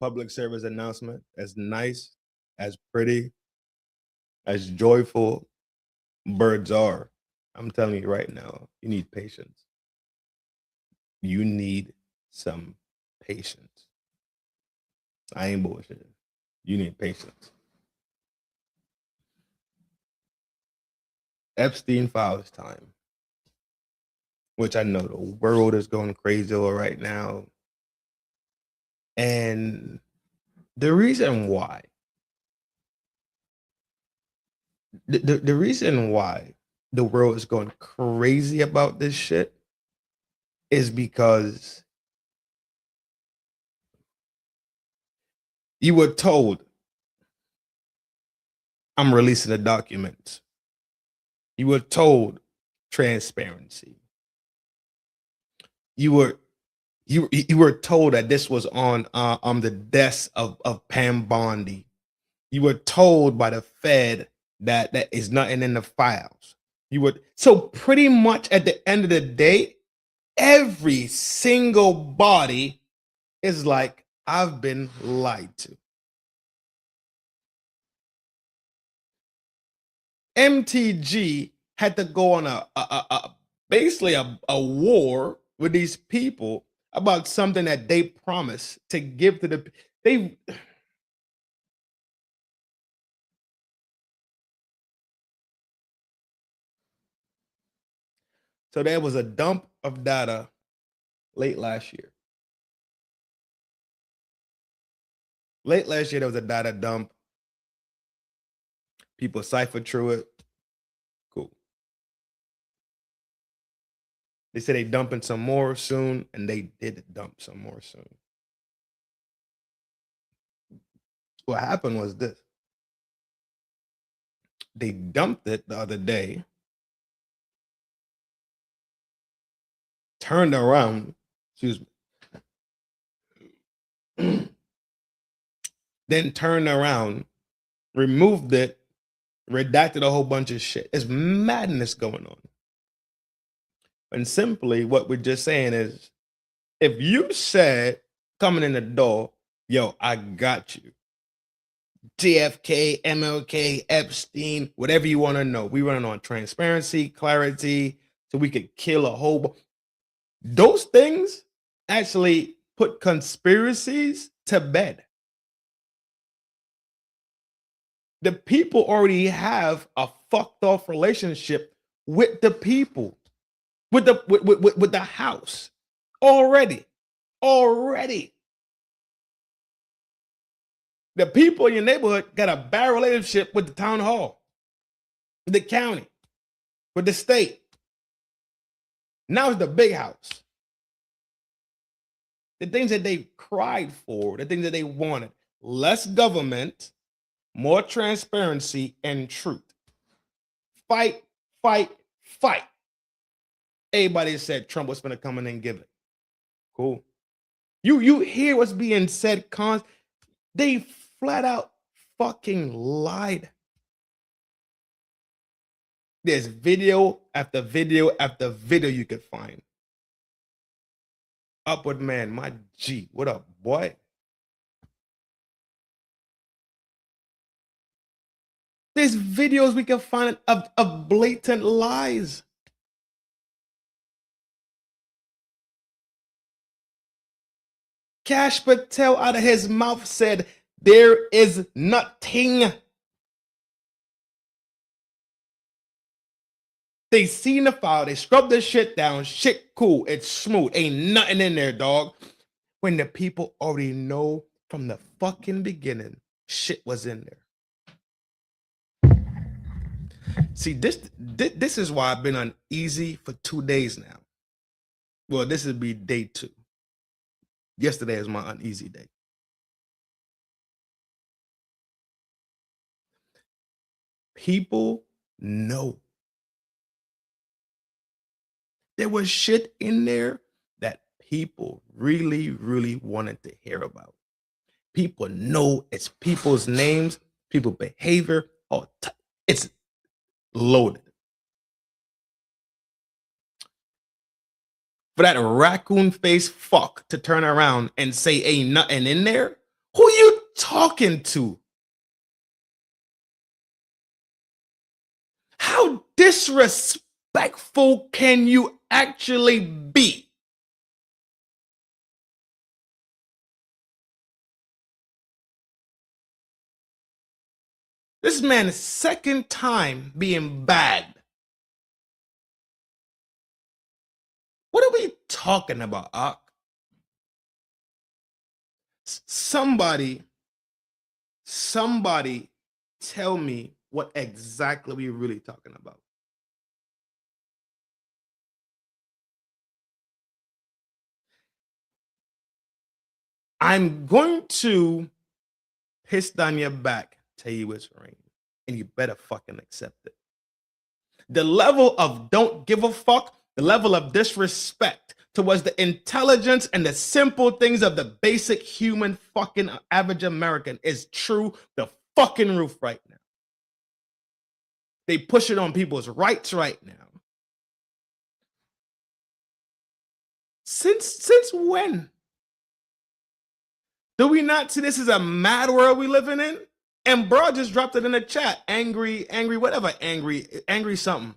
Speaker 4: Public service announcement, as nice, as pretty, as joyful birds are. I'm telling you right now, you need patience. You need some patience. I ain't bullshitting. You need patience. Epstein Files time, which I know the world is going crazy over right now. And the reason why, the reason why the world is going crazy about this shit is because you were told, I'm releasing the documents. You were told transparency. You were told that this was on the desk of Pam Bondi. You were told by the Fed that is nothing in the files. So pretty much at the end of the day, every single body is like, I've been lied to. MTG had to go on basically a war with these people about something that they promised to give to the So there was a dump of data late last year. Late last year, there was a data dump. People ciphered through it. Cool. They said they dumping some more soon, and they did dump some more soon. What happened was this. They dumped it the other day, turned around, excuse me, then turned around, removed it, redacted a whole bunch of shit. There's madness going on. And simply what we're just saying is, if you said coming in the door, yo, I got you. JFK, MLK, Epstein, whatever you want to know. We running on transparency, clarity, so we could kill a whole. Those things actually put conspiracies to bed. The people already have a fucked off relationship with the people, with the house already. The people in your neighborhood got a bad relationship with the town hall, with the county, with the state. Now it's the big house. The things that they cried for, the things that they wanted, less government, more transparency and truth. Fight, fight, fight. Everybody said Trump was going to come in and give it. Cool. You hear what's being said, they flat out fucking lied. There's video after video after video you could find. Upward man, my G, what up, boy? There's videos we can find of blatant lies. Kash Patel out of his mouth said, there is nothing. They seen the file, they scrubbed the shit down, shit cool, it's smooth, ain't nothing in there, dog. When the people already know from the fucking beginning, shit was in there. See, this is why I've been uneasy for 2 days now. Well, this would be day 2. Yesterday is my uneasy day. People know. There was shit in there that people really, really wanted to hear about. People know it's people's names, people behavior, it's loaded. For that raccoon face fuck to turn around and say ain't nothing in there, who you talking to? How disrespectful can you actually be? This man's second time being bad. What are we talking about, Ak? Somebody tell me what exactly we're really talking about. I'm going to piss down your back, tell you it's rain, and you better fucking accept it. The level of don't give a fuck, the level of disrespect towards the intelligence and the simple things of the basic human fucking average American is true the fucking roof right now. They push it on people's rights right now. Since when? Do we not see this as a mad world we living in? And bro just dropped it in the chat. Angry, whatever, angry something.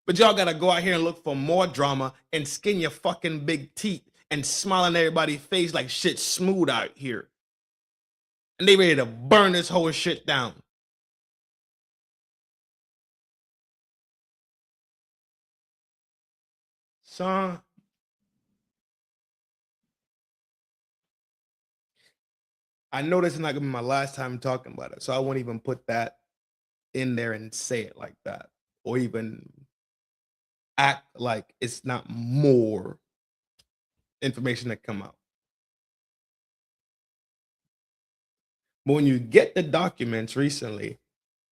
Speaker 4: But y'all gotta go out here and look for more drama and skin your fucking big teeth and smile on everybody's face like shit's smooth out here. And they ready to burn this whole shit down. Son. I know this is not gonna be my last time talking about it, so I won't even put that in there and say it like that, or even act like it's not more information that come out. But when you get the documents recently,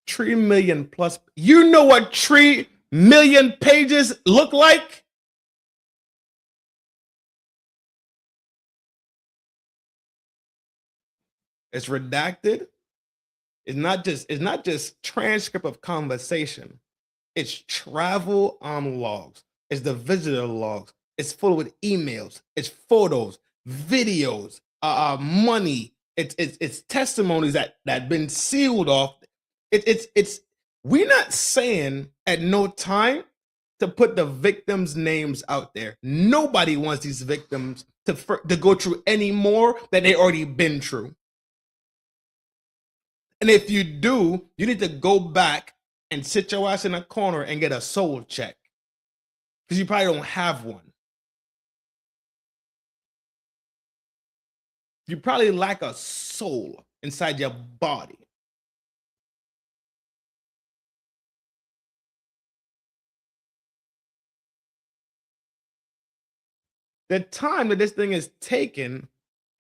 Speaker 4: 3 million plus, you know what 3 million pages look like? It's redacted. It's not just transcript of conversation. It's travel logs. It's the visitor logs. It's full with emails. It's photos, videos, money. It's testimonies that been sealed off. It's we're not saying at no time to put the victims' names out there. Nobody wants these victims to go through any more than they already been through. And if you do, you need to go back and sit your ass in a corner and get a soul check, because you probably don't have one. You probably lack a soul inside your body. The time that this thing is taken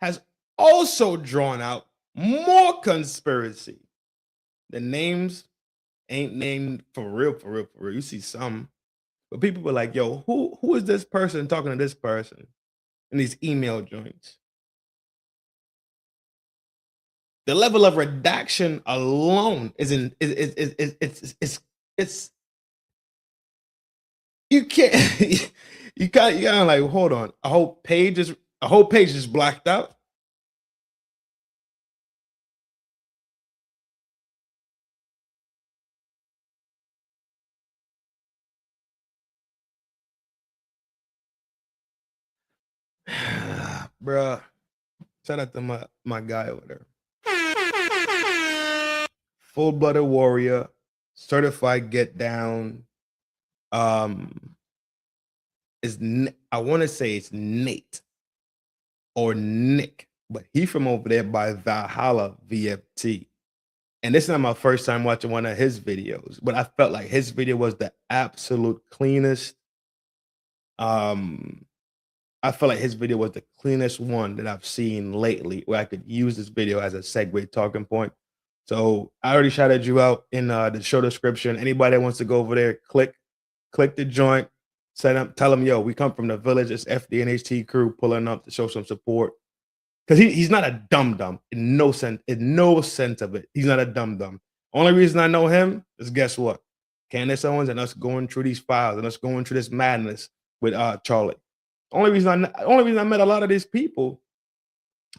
Speaker 4: has also drawn out more conspiracy. The names ain't named for real. You see some, but people were like, yo, who is this person talking to this person in these email joints? The level of redaction alone is you can't you gotta like, hold on, a whole page is blacked out. Bruh, shout out to my guy over there. full-blooded warrior, certified get down. I want to say it's Nate or Nick, but he from over there by Valhalla VFT. And this is not my first time watching one of his videos, but I felt like his video was the absolute cleanest. I feel like his video was the cleanest one that I've seen lately, where I could use this video as a segue talking point. So I already shouted you out in the show description. Anybody that wants to go over there, click the joint, tell them, yo, we come from the village. It's FDNHT crew pulling up to show some support. Because he's not a dum-dum in no sense of it. He's not a dum-dum. Only reason I know him is, guess what? Candace Owens and us going through these files and us going through this madness with Charlie. Only reason I met a lot of these people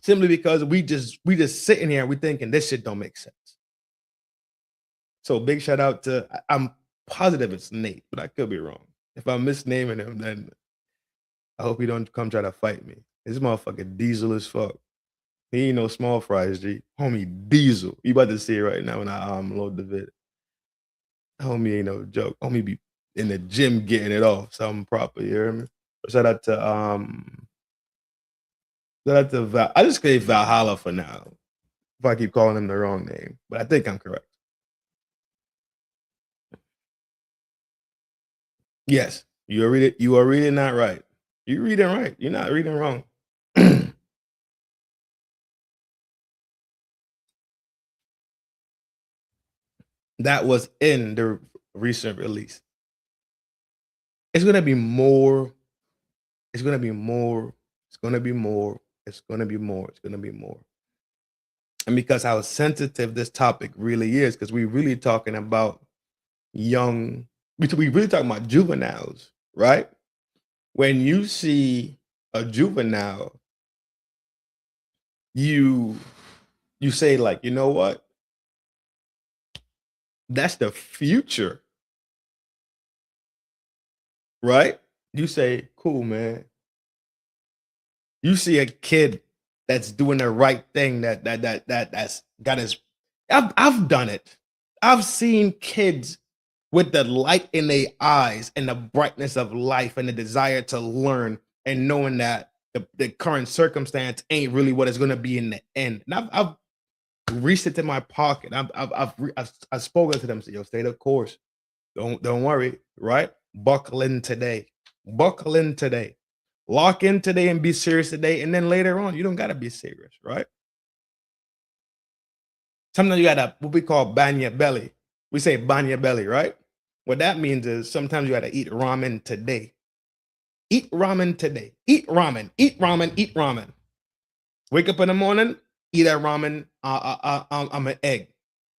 Speaker 4: simply because we just sitting here and we thinking this shit don't make sense. So big shout out to, I'm positive it's Nate, but I could be wrong. If I'm misnaming him, then I hope he don't come try to fight me. This motherfucker diesel as fuck. He ain't no small fries, G. Homie diesel. You about to see it right now when I load the vid. Homie ain't no joke. Homie be in the gym getting it off. Something proper, you hear me? Shout out to Val. I just gave Valhalla for now. If I keep calling him the wrong name, but I think I'm correct. Yes, you are reading that right. You're reading right. You're not reading wrong. That was in the recent release. It's gonna be more. It's gonna be more. It's gonna be more. It's gonna be more. It's gonna be more. And because how sensitive this topic really is, because we're really talking about young. We really talking about juveniles, right? When you see a juvenile, you say like, you know what? That's the future, right? You say, cool, man. You see a kid that's doing the right thing that's got his. I've done it. I've seen kids with the light in their eyes and the brightness of life and the desire to learn and knowing that the current circumstance ain't really what it's going to be in the end. And I've reached it in my pocket. I've spoken to them. So, yo, stay the course. Don't worry, right? Buckle in today. Buckle in today. Lock in today and be serious today. And then later on, you don't got to be serious, right? Sometimes you got to, what we call bang your belly. We say bang your belly, right? What that means is sometimes you got to eat ramen today. Eat ramen today. Eat ramen. Eat ramen. Eat ramen. Wake up in the morning, eat that ramen. I'm an egg.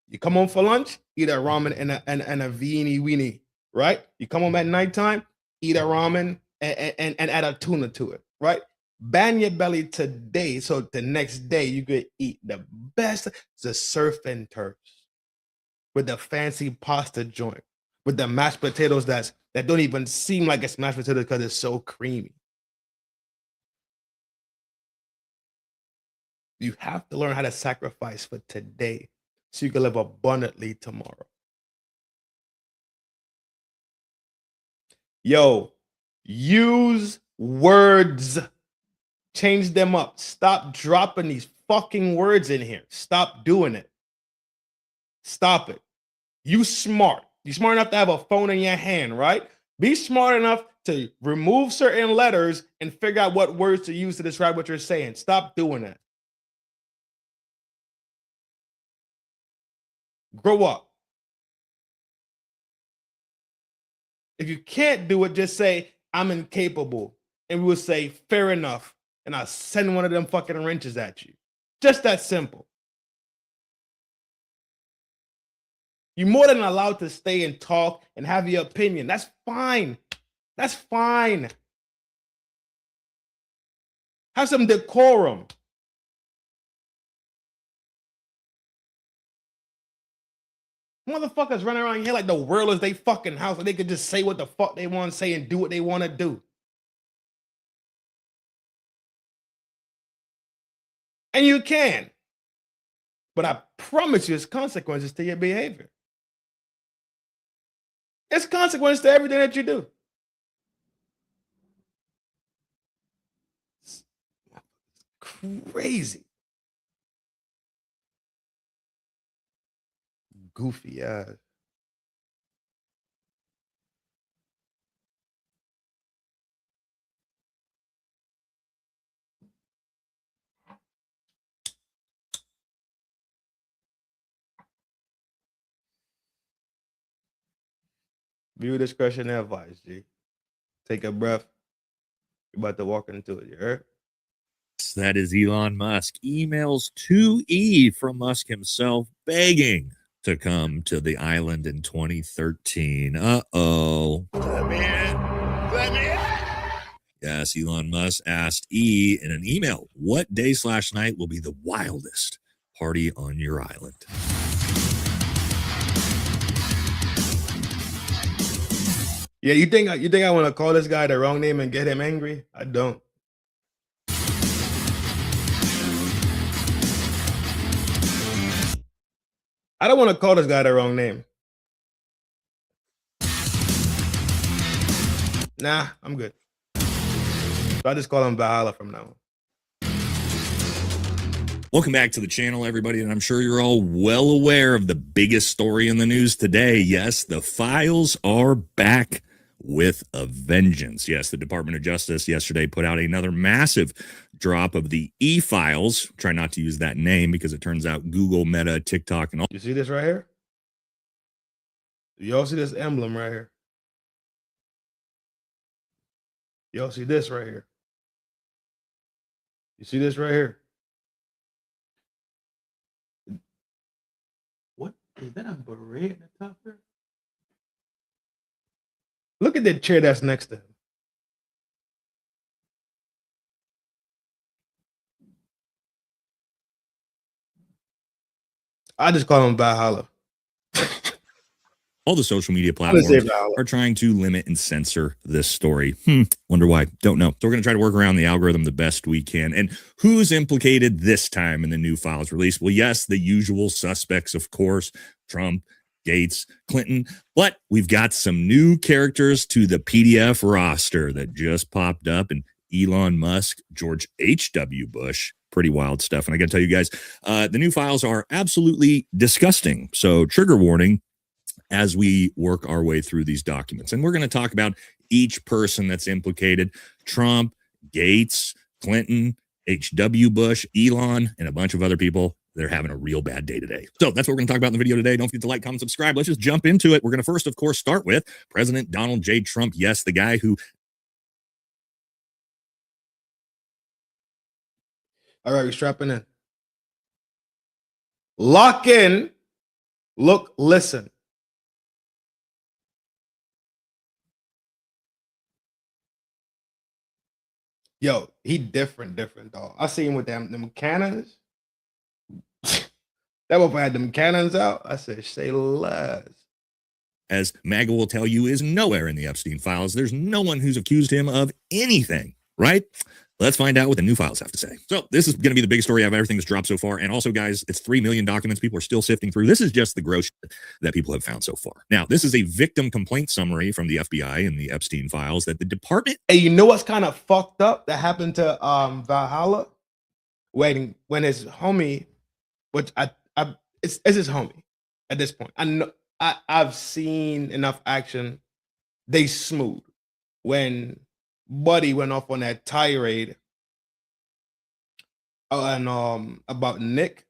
Speaker 4: You come home for lunch, eat a ramen and a weenie weenie, right? You come home at nighttime, eat a ramen and add a tuna to it, right? Ban your belly today so the next day you could eat the best, the surf and turfs with the fancy pasta joint, with the mashed potatoes that don't even seem like it's mashed potatoes because it's so creamy. You have to learn how to sacrifice for today so you can live abundantly tomorrow. Yo, use words. Change them up. Stop dropping these fucking words in here. Stop doing it. Stop it. You smart. You're smart enough to have a phone in your hand, right? Be smart enough to remove certain letters and figure out what words to use to describe what you're saying. Stop doing that. Grow up. If you can't do it, just say, I'm incapable. And we will say, fair enough. And I'll send one of them fucking wrenches at you. Just that simple. You're more than allowed to stay and talk and have your opinion. That's fine. That's fine. Have some decorum. Motherfuckers running around here like the world is their fucking house and they could just say what the fuck they want to say and do what they want to do. And you can. But I promise you, it's consequences to your behavior. It's consequences to everything that you do. It's crazy. Goofy ass. Viewer discretion advised, G. Take a breath. You're about to walk into it, you heard?
Speaker 15: That is Elon Musk. Emails to E from Musk himself begging to come to the island in 2013. Uh-oh. Let me in. Let me in. Yes, Elon Musk asked E in an email, what day/night will be the wildest party on your island?
Speaker 4: Yeah, you think I want to call this guy the wrong name and get him angry? I don't. I don't want to call this guy the wrong name. Nah, I'm good. So I just call him Valhalla from now on.
Speaker 15: Welcome back to the channel, everybody, and I'm sure you're all well aware of the biggest story in the news today. Yes, the files are back with a vengeance. Yes, the Department of Justice yesterday put out another massive drop of the E-Files. Try not to use that name because it turns out Google, Meta, TikTok, and all.
Speaker 4: You see this right here? Y'all see this emblem right here? Y'all see this right here? You see this right here? What is that? A beret at the top here? Look at the chair that's next to him. I just call him Valhalla.
Speaker 15: All the social media platforms are trying to limit and censor this story. Wonder why? Don't know. So we're going to try to work around the algorithm the best we can. And who's implicated this time in the new files release? Well, yes, the usual suspects, of course, Trump, Gates, Clinton, but we've got some new characters to the PDF roster that just popped up, and Elon Musk, George H.W. Bush. Pretty wild stuff. And I got to tell you guys, the new files are absolutely disgusting. So trigger warning as we work our way through these documents. And we're going to talk about each person that's implicated: Trump, Gates, Clinton, H.W. Bush, Elon, and a bunch of other people. They're having a real bad day today. So that's what we're going to talk about in the video today. Don't forget to like, comment, subscribe. Let's just jump into it. We're going to first, of course, start with President Donald J. Trump. Yes, the guy who...
Speaker 4: All right, we're strapping in. Lock in. Look, listen. Yo, he different, dog. I see him with them cannons. That motherfucker had them cannons out. I said, say less.
Speaker 15: As MAGA will tell you, is nowhere in the Epstein files. There's no one who's accused him of anything, right? Let's find out what the new files have to say. So this is going to be the big story of everything that's dropped so far. And also, guys, it's 3 million documents people are still sifting through. This is just the gross shit that people have found so far. Now, this is a victim complaint summary from the FBI and the Epstein files that the department...
Speaker 4: Hey, you know what's kind of fucked up that happened to Valhalla? When his homie, which it's his homie at this point. I know I've seen enough action. They smooth. When Buddy went off on that tirade and about Nick,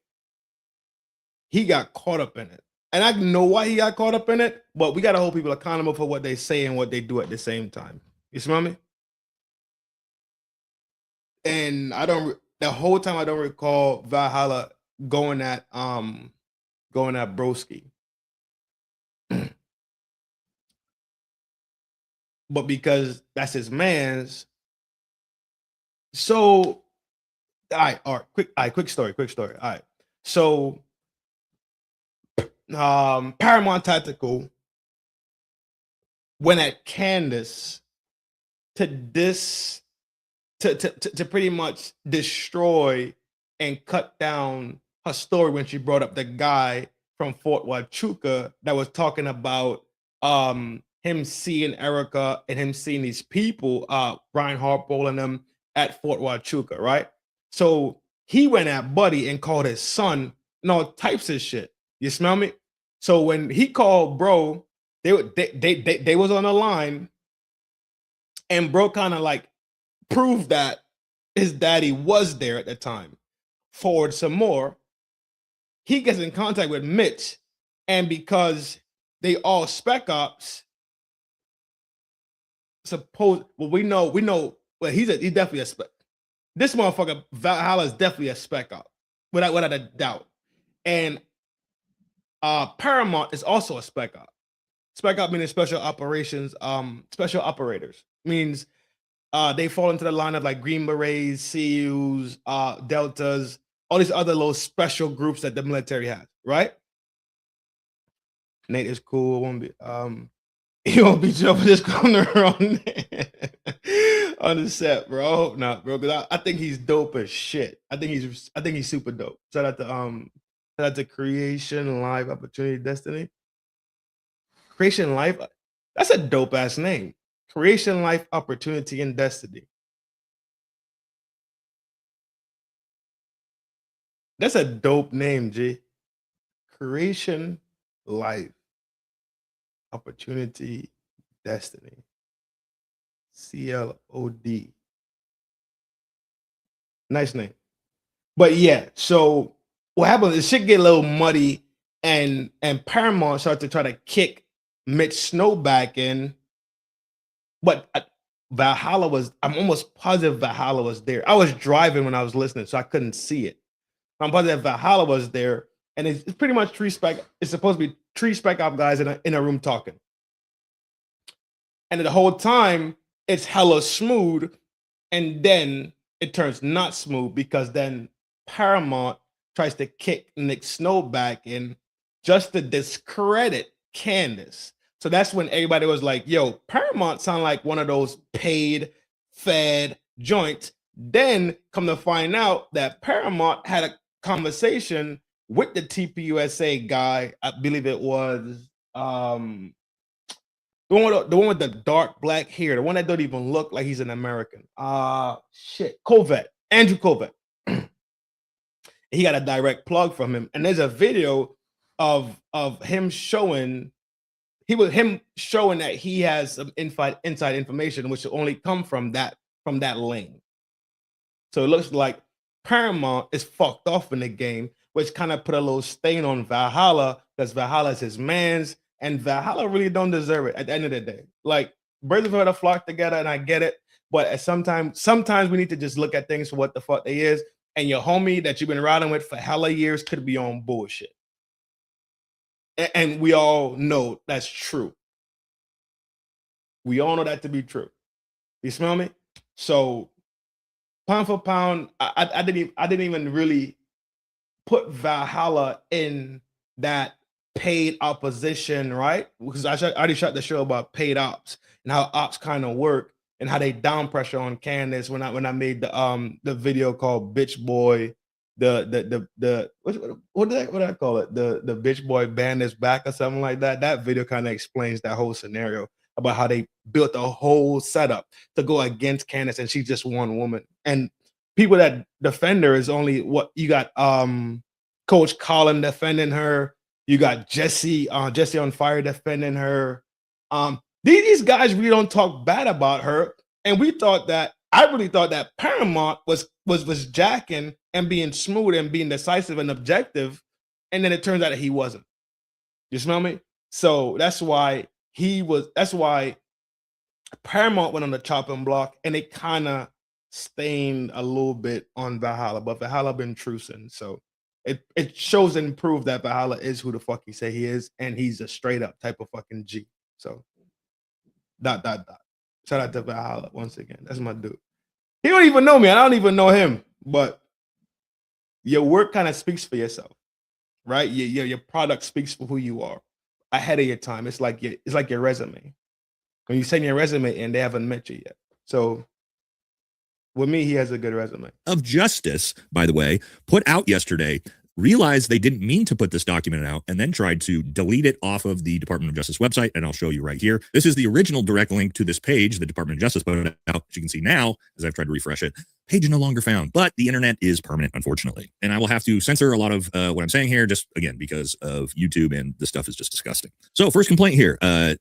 Speaker 4: he got caught up in it. And I know why he got caught up in it, but we got to hold people accountable for what they say and what they do at the same time. You smell me? And the whole time I don't recall Valhalla going at Broski. But because that's his man's. So, all right, quick story. All right. So, Paramount Tactical went at Candace to pretty much destroy and cut down her story when she brought up the guy from Fort Huachuca that was talking about him seeing Erica and him seeing these people, Brian Harpole and them at Fort Huachuca, right? So he went at Buddy and called his son and all types of shit. You smell me? So when he called bro, they was on the line, and bro kind of like proved that his daddy was there at the time. Forward some more, he gets in contact with Mitch, and because they all spec ops, we know, well, he's definitely a spec. This motherfucker Valhalla is definitely a spec op, without a doubt. And Paramount is also a spec op. Spec op meaning special operations, special operators. Means they fall into the line of like Green Berets, CUs, Deltas, all these other little special groups that the military has, right? Nate is cool. Won't be he won't be jumping this corner on the set, bro. No, bro, because I think he's dope as shit. I think he's super dope. Shout out to Creation Live Opportunity Destiny. Creation Life, that's a dope ass name. Creation Life Opportunity and Destiny. That's a dope name, G. Creation Life Opportunity Destiny. CLOD. Nice name. But yeah, so what happened is shit get a little muddy, and Paramount started to try to kick Mitch Snow back in. But Valhalla was, I'm almost positive Valhalla was there. I was driving when I was listening, so I couldn't see it. I'm positive Valhalla was there, and it's pretty much it's supposed to be three spec op guys in a room talking. And the whole time it's hella smooth, and then it turns not smooth because then Paramount tries to kick Nick Snow back in just to discredit Candace. So that's when everybody was like, yo, Paramount sound like one of those paid, fed joints. Then come to find out that Paramount had a conversation with the TPUSA guy. I believe it was the one with the dark black hair, the one that don't even look like he's an American. Colvett, Andrew Colvett. He got a direct plug from him, and there's a video of him showing that he has some inside information, which will only come from that lane. So it looks like Paramount is fucked off in the game, which kind of put a little stain on Valhalla, because Valhalla is his man's, and Valhalla really don't deserve it at the end of the day. Like, birds of a feather flock together, and I get it, but sometimes we need to just look at things for what the fuck they is, and your homie that you've been riding with for hella years could be on bullshit. And we all know that's true. We all know that to be true. You smell me? So pound for pound, I didn't even really put Valhalla in that paid opposition, right? Because I already shot the show about paid ops and how ops kind of work and how they down pressure on Candace when I made the video called Bitch Boy. What did I call it? The bitch boy band is back or something like that. That video kind of explains that whole scenario about how they built a whole setup to go against Candace, and she's just one woman. And people that defend her is only what you got. Coach Colin defending her. You got Jesse on Fire defending her. These guys really don't talk bad about her, and I really thought that Paramount was jacking and being smooth and being decisive and objective, and then it turns out that he wasn't. You smell me? So that's why Paramount went on the chopping block, and it kind of stained a little bit on Valhalla, but Valhalla been true since. So it shows and proves that Valhalla is who the fuck he say he is, and he's a straight up type of fucking G. So ... Shout out to Valhalla once again. That's my dude. He don't even know me. I don't even know him. But your work kind of speaks for yourself, right? Your product speaks for who you are ahead of your time. It's like your resume. When you send your resume in, they haven't met you yet. So with me, he has a good resume.
Speaker 15: Of Justice, by the way, put out yesterday realized they didn't mean to put this document out and then tried to delete it off of the Department of Justice website. And I'll show you right here. This is the original direct link to this page the Department of Justice put out. As you can see now, as I've tried to refresh it, page no longer found, but the internet is permanent, unfortunately. And I will have to censor a lot of what I'm saying here, just again, because of YouTube, and this stuff is just disgusting. So first complaint here,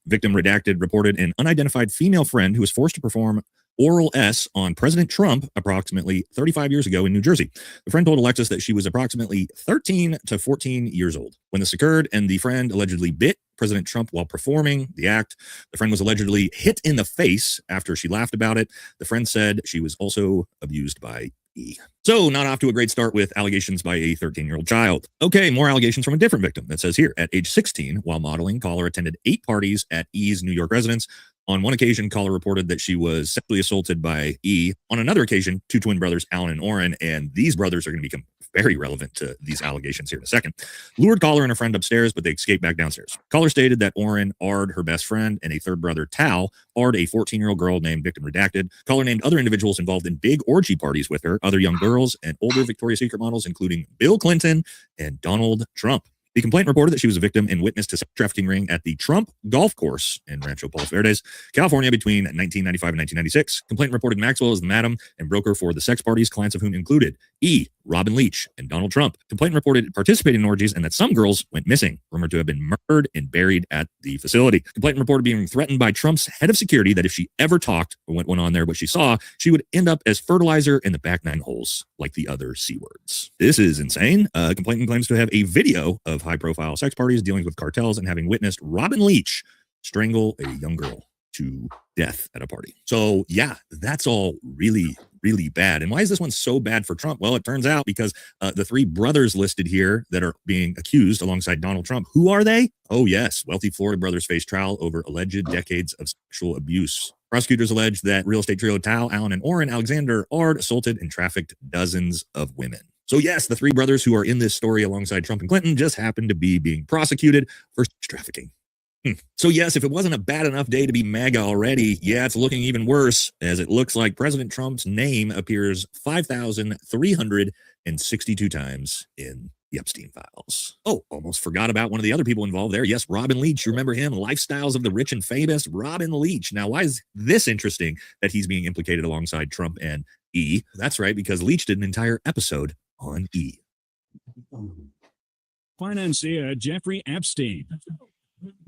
Speaker 15: victim redacted reported an unidentified female friend who was forced to perform oral S on President Trump approximately 35 years ago in New Jersey. The friend told Alexis that she was approximately 13 to 14 years old when this occurred, and the friend allegedly bit President Trump while performing the act. The friend was allegedly hit in the face after she laughed about it. The friend said she was also abused by E. So not off to a great start with allegations by a 13-year-old child. Okay, more allegations from a different victim. That says here, at age 16, while modeling, caller attended 8 parties at E's New York residence. On one occasion, caller reported that she was sexually assaulted by E. On another occasion, 2 twin brothers, Alan and Orrin, and these brothers are going to become very relevant to these allegations here in a second, lured caller and a friend upstairs, but they escaped back downstairs. Caller stated that Orrin Ard her best friend, and a third brother, Tal, Ard a 14-year-old girl named victim redacted. Caller named other individuals involved in big orgy parties with her, other young girls, and older Victoria's Secret models, including Bill Clinton and Donald Trump. The complaint reported that she was a victim and witness to sex trafficking ring at the Trump golf course in Rancho Palos Verdes, California between 1995 and 1996. Complaint reported Maxwell as the madam and broker for the sex parties, clients of whom included E, Robin Leach, and Donald Trump. Complaint reported participating in orgies and that some girls went missing, rumored to have been murdered and buried at the facility. Complaint reported being threatened by Trump's head of security that if she ever talked or what went on there, what she saw, she would end up as fertilizer in the back 9 holes, like the other C words. This is insane. Complainant claims to have a video of high-profile sex parties dealing with cartels and having witnessed Robin Leach strangle a young girl to death at a party. So yeah, that's all really bad. And why is this one so bad for Trump? Well, it turns out because the 3 brothers listed here that are being accused alongside Donald Trump, who are they? Oh yes, wealthy Florida brothers face trial over alleged decades of sexual abuse. Prosecutors allege that real estate trio Tal, Alan, and Orrin Alexander Ard assaulted and trafficked dozens of women. So yes, the 3 brothers who are in this story alongside Trump and Clinton just happen to be being prosecuted for trafficking. So yes, if it wasn't a bad enough day to be MAGA already, yeah, it's looking even worse, as it looks like President Trump's name appears 5,362 times in the Epstein Files. Oh, almost forgot about one of the other people involved there. Yes, Robin Leach. You remember him? Lifestyles of the Rich and Famous. Robin Leach. Now, why is this interesting that he's being implicated alongside Trump and E? That's right, because Leach did an entire episode on E.
Speaker 16: Financier Jeffrey Epstein.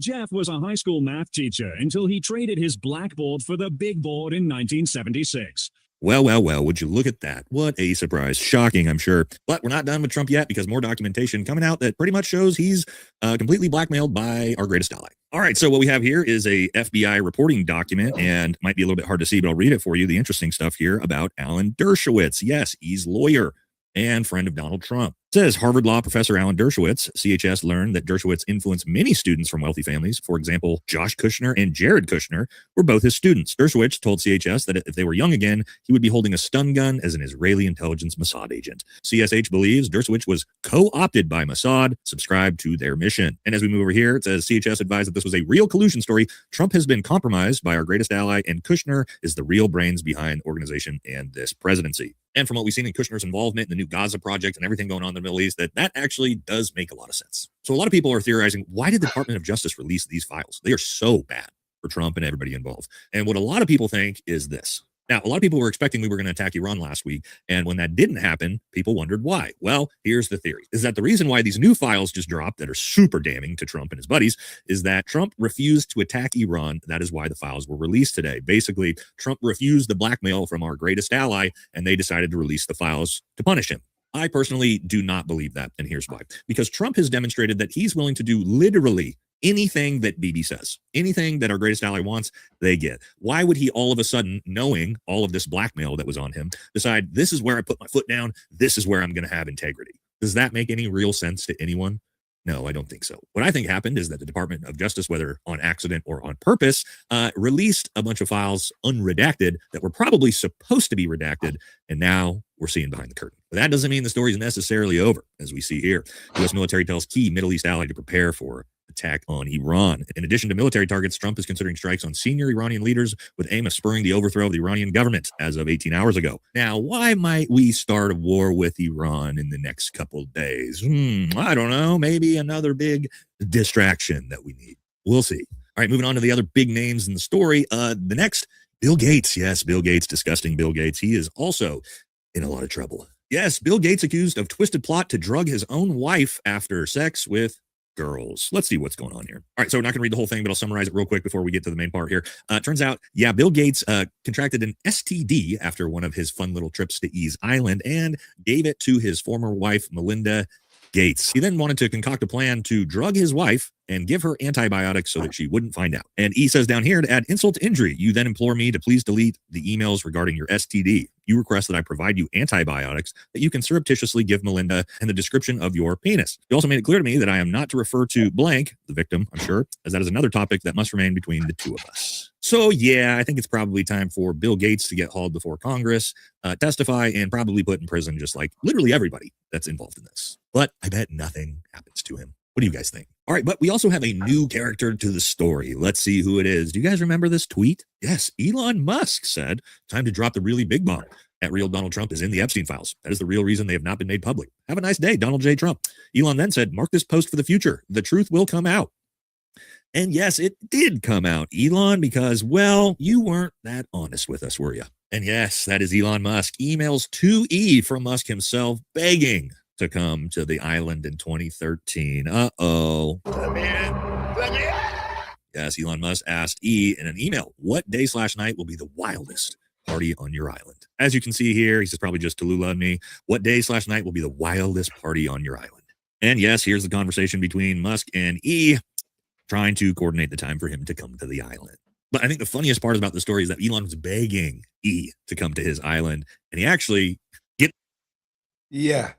Speaker 16: Jeff was a high school math teacher until he traded his blackboard for the big board in 1976.
Speaker 15: Well, would you look at that? What a surprise. Shocking, I'm sure. But we're not done with Trump yet, because more documentation coming out that pretty much shows he's completely blackmailed by our greatest ally. All right, so what we have here is a FBI reporting document, and might be a little bit hard to see, but I'll read it for you. The interesting stuff here about Alan Dershowitz. Yes, he's lawyer and friend of Donald Trump. It says Harvard Law professor Alan Dershowitz, CHS, learned that Dershowitz influenced many students from wealthy families. For example, Josh Kushner and Jared Kushner were both his students. Dershowitz told CHS that if they were young again, he would be holding a stun gun as an Israeli intelligence Mossad agent. CSH believes Dershowitz was co-opted by Mossad, subscribed to their mission. And as we move over here, it says CHS advised that this was a real collusion story. Trump has been compromised by our greatest ally, and Kushner is the real brains behind the organization and this presidency. And from what we've seen in Kushner's involvement in the new Gaza project and everything going on in the Middle East, that actually does make a lot of sense. So a lot of people are theorizing, why did the Department of Justice release these files? They are so bad for Trump and everybody involved. And what a lot of people think is this. Now, a lot of people were expecting we were going to attack Iran last week. And when that didn't happen, people wondered why. Well, here's the theory, is that the reason why these new files just dropped that are super damning to Trump and his buddies is that Trump refused to attack Iran. That is why the files were released today. Basically, Trump refused the blackmail from our greatest ally, and they decided to release the files to punish him. I personally do not believe that, and here's why. Because Trump has demonstrated that he's willing to do literally anything that Bibi says. Anything that our greatest ally wants, they get. Why would he all of a sudden, knowing all of this blackmail that was on him, decide this is where I put my foot down, this is where I'm going to have integrity? Does that make any real sense to anyone? No, I don't think so. What I think happened is that the Department of Justice, whether on accident or on purpose, released a bunch of files unredacted that were probably supposed to be redacted, and now we're seeing behind the curtain. But that doesn't mean the story is necessarily over, as we see here. U.S. military tells key Middle East ally to prepare for attack on Iran. In addition to military targets, Trump is considering strikes on senior Iranian leaders with aim of spurring the overthrow of the Iranian government as of 18 hours ago. Now, why might we start a war with Iran in the next couple of days? I don't know. Maybe another big distraction that we need. We'll see. All right, moving on to the other big names in the story. The next, Bill Gates. Yes, Bill Gates, disgusting Bill Gates. He is also in a lot of trouble. Yes, Bill Gates accused of twisted plot to drug his own wife after sex with girls. Let's see what's going on here. All right, so we're not going to read the whole thing, but I'll summarize it real quick before we get to the main part here. Turns out, yeah, Bill Gates contracted an STD after one of his fun little trips to Ease Island and gave it to his former wife, Melinda Gates. He then wanted to concoct a plan to drug his wife and give her antibiotics so that she wouldn't find out. And E says down here, to add insult to injury, you then implore me to please delete the emails regarding your STD. You request that I provide you antibiotics that you can surreptitiously give Melinda and the description of your penis. You also made it clear to me that I am not to refer to blank, the victim, I'm sure, as that is another topic that must remain between the two of us. So yeah, I think it's probably time for Bill Gates to get hauled before Congress, testify, and probably put in prison, just like literally everybody that's involved in this. But I bet nothing happens to him. What do you guys think? All right, but we also have a new character to the story. Let's see who it is. Do you guys remember this tweet? Yes, Elon Musk said, time to drop the really big bomb. That real Donald Trump is in the Epstein Files. That is the real reason they have not been made public. Have a nice day, Donald J. Trump. Elon then said, mark this post for the future. The truth will come out. And yes, it did come out, Elon, because, well, you weren't that honest with us, were you? And yes, that is Elon Musk. Emails to E from Musk himself begging to come to the island in 2013. Uh-oh. Yes, Elon Musk asked E in an email, what day/night will be the wildest party on your island? As you can see here, he says probably just Tallulah and me. What day/night will be the wildest party on your island? And yes, here's the conversation between Musk and E, trying to coordinate the time for him to come to the island. But I think the funniest part about the story is that Elon was begging E to come to his island, and he actually
Speaker 4: Yeah.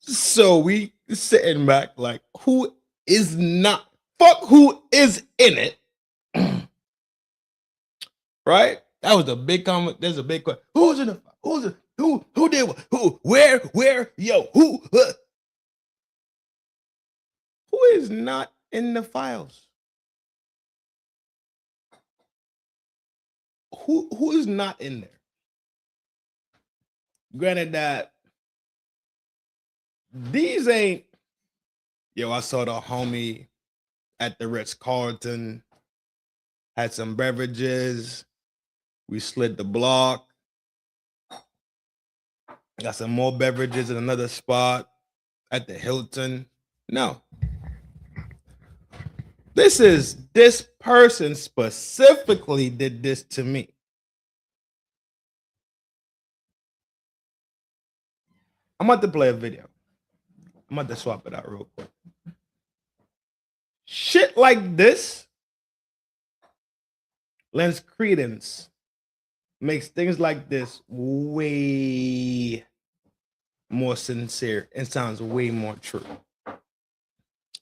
Speaker 4: So we sitting back like, who is in it? Right? That was a big comment. There's a big question. Who did what? Where, yo, who is not in the files? Who is not in there? Granted that these ain't, yo, I saw the homie at the Ritz-Carlton, had some beverages, we slid the block, got some more beverages in another spot at the Hilton. No. This person specifically did this to me. I'm about to play a video. I'm about to swap it out real quick. Shit like this lends credence, makes things like this way more sincere and sounds way more true.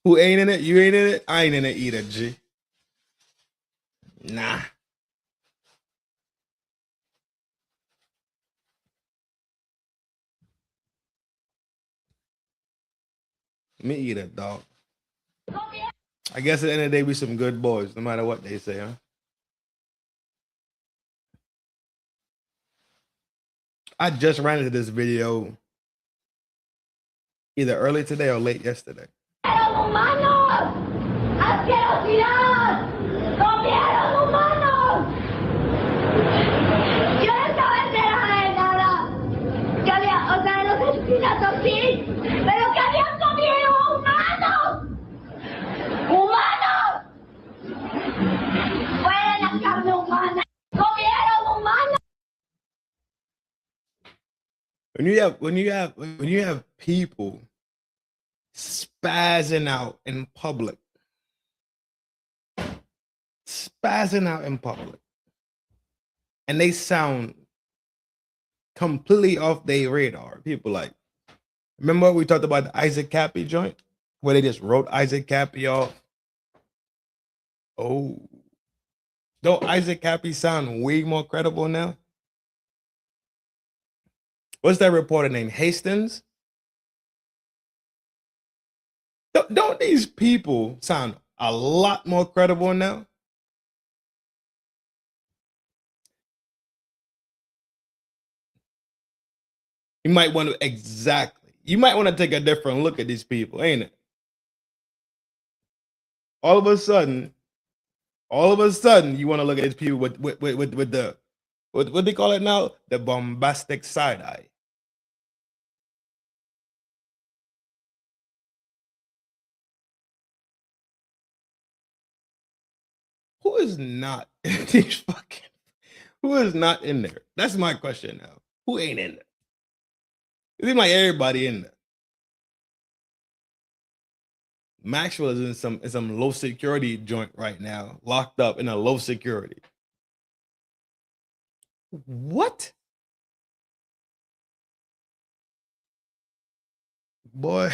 Speaker 4: Who ain't in it? You ain't in it? I ain't in it either, G. Nah. Me either, dog. I guess at the end of the day, we some good boys, no matter what they say, huh? I just ran into this video either early today or late yesterday. When you have people spazzing out in public, and they sound completely off their radar. People like, remember we talked about the Isaac Cappy joint where they just wrote Isaac Cappy off? Oh, don't Isaac Cappy sound way more credible now? What's that reporter named? Hastings? Don't these people sound a lot more credible now? You might want to you might want to take a different look at these people, ain't it? All of a sudden, you want to look at these people with the what they call it now? The bombastic side eye. Who is not in these fucking? Who is not in there? That's my question now. Who ain't in there? It seems like everybody in there. Maxwell is in some low security joint right now, locked up in a low security. What? Boy,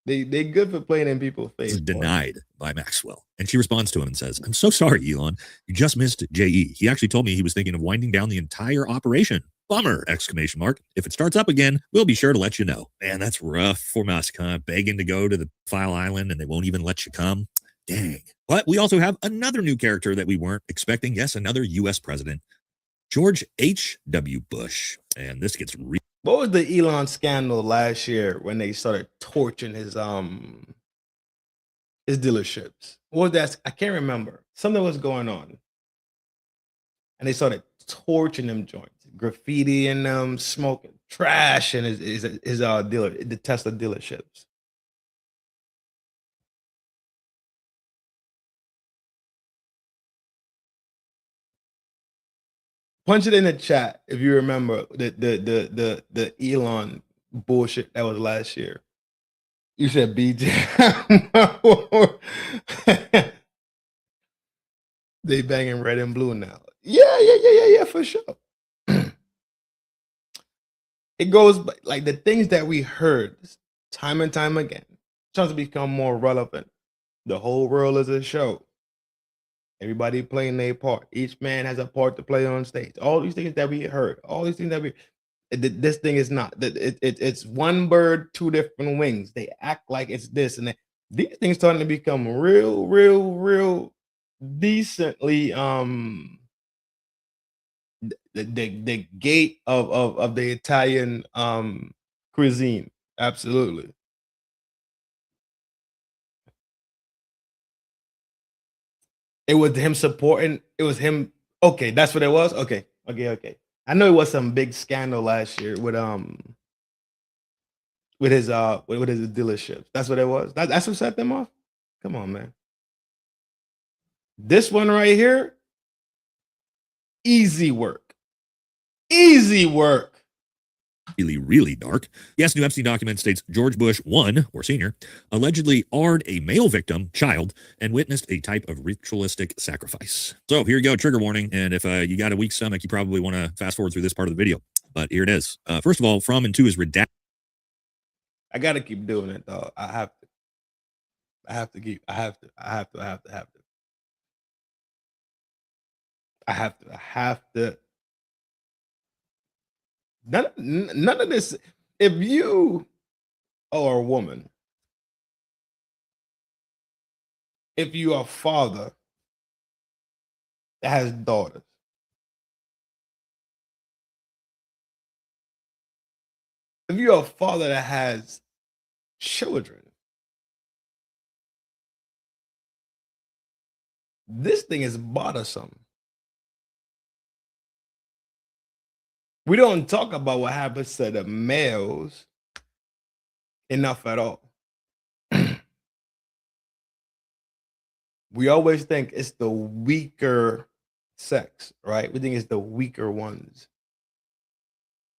Speaker 4: they good for playing in people's face.
Speaker 15: Is denied by Maxwell. And she responds to him and says, "I'm so sorry, Elon. You just missed JE. He actually told me he was thinking of winding down the entire operation. Bummer! ! If it starts up again, we'll be sure to let you know." Man, that's rough for Musk, huh? Begging to go to the File Island and they won't even let you come. Dang. But we also have another new character that we weren't expecting. Yes, another U.S. president, George H.W. Bush. And this gets real.
Speaker 4: What was the Elon scandal last year when they started torching his dealerships? What was that? I can't remember. Something was going on. And they started torching them joints, graffiti in them, smoking trash in his dealer, the Tesla dealerships. Punch it in the chat if you remember the Elon bullshit that was last year. You said BJ. They banging red and blue now. Yeah, for sure. It goes like the things that we heard time and time again, trying to become more relevant. The whole world is a show. Everybody playing their part. Each man has a part to play on stage. All these things that we heard, all these things that this thing is not. It's one bird, two different wings. They act like it's this and that. These things starting to become real decently the gate of the Italian cuisine. Absolutely. It was him supporting. It was him. Okay, that's what it was. Okay. I know it was some big scandal last year with his dealerships. That's what it was. That's what set them off. Come on, man. This one right here, easy work. Easy work.
Speaker 15: Really dark. Yes, new Epstein document states George Bush, one or senior, allegedly AR'd a male victim, child, and witnessed a type of ritualistic sacrifice. So here you go, trigger warning. And if you got a weak stomach, you probably want to fast forward through this part of the video. But here it is. First of all, from and to is redacted.
Speaker 4: I gotta keep doing it though. I have to. None of this. If you are a woman, if you are a father that has daughters, if you're a father that has children, this thing is bothersome. We don't talk about what happens to the males enough at all. We always think it's the weaker sex, right? We think it's the weaker ones.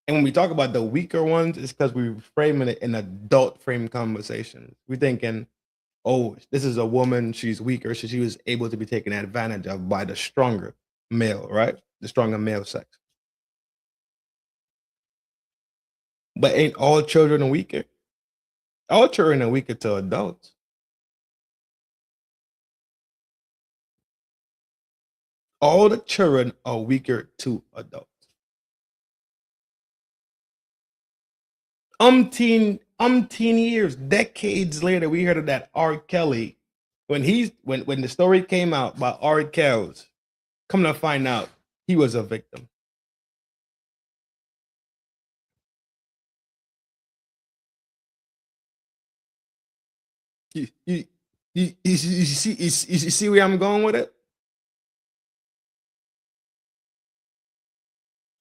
Speaker 4: And when we talk about the weaker ones, it's because we're framing it in adult frame conversations. We're thinking, oh, this is a woman, she's weaker, so she was able to be taken advantage of by the stronger male, right? The stronger male sex. But ain't all children weaker? All children are weaker to adults. All the children are weaker to adults. Umpteen umpteen years, decades later, we heard of that R. Kelly. When the story came out about R. Kelly's, come to find out, he was a victim. You see where I'm going with it?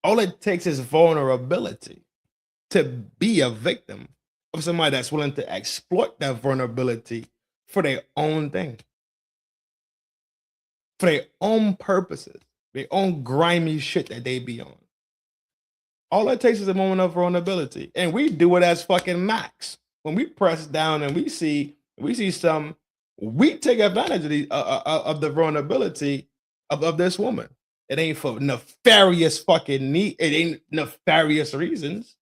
Speaker 4: All it takes is vulnerability to be a victim of somebody that's willing to exploit that vulnerability for their own thing, for their own purposes, their own grimy shit that they be on. All it takes is a moment of vulnerability. And we do it as fucking Max. When we press down and we see some, we take advantage of the vulnerability of this woman. It ain't for nefarious fucking need. It ain't nefarious reasons.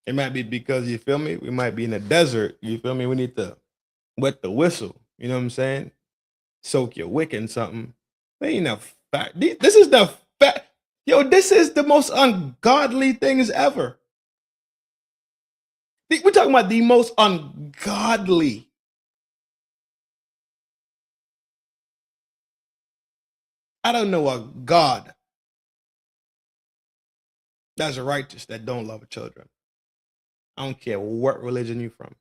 Speaker 4: It might be because, you feel me? We might be in the desert. You feel me? We need to wet the whistle. You know what I'm saying? Soak your wick in something. There ain't no fact. This is the fact. Yo, this is the most ungodly things ever. We're talking about the most ungodly. I don't know a God that's righteous that don't love children. I don't care what religion you're from.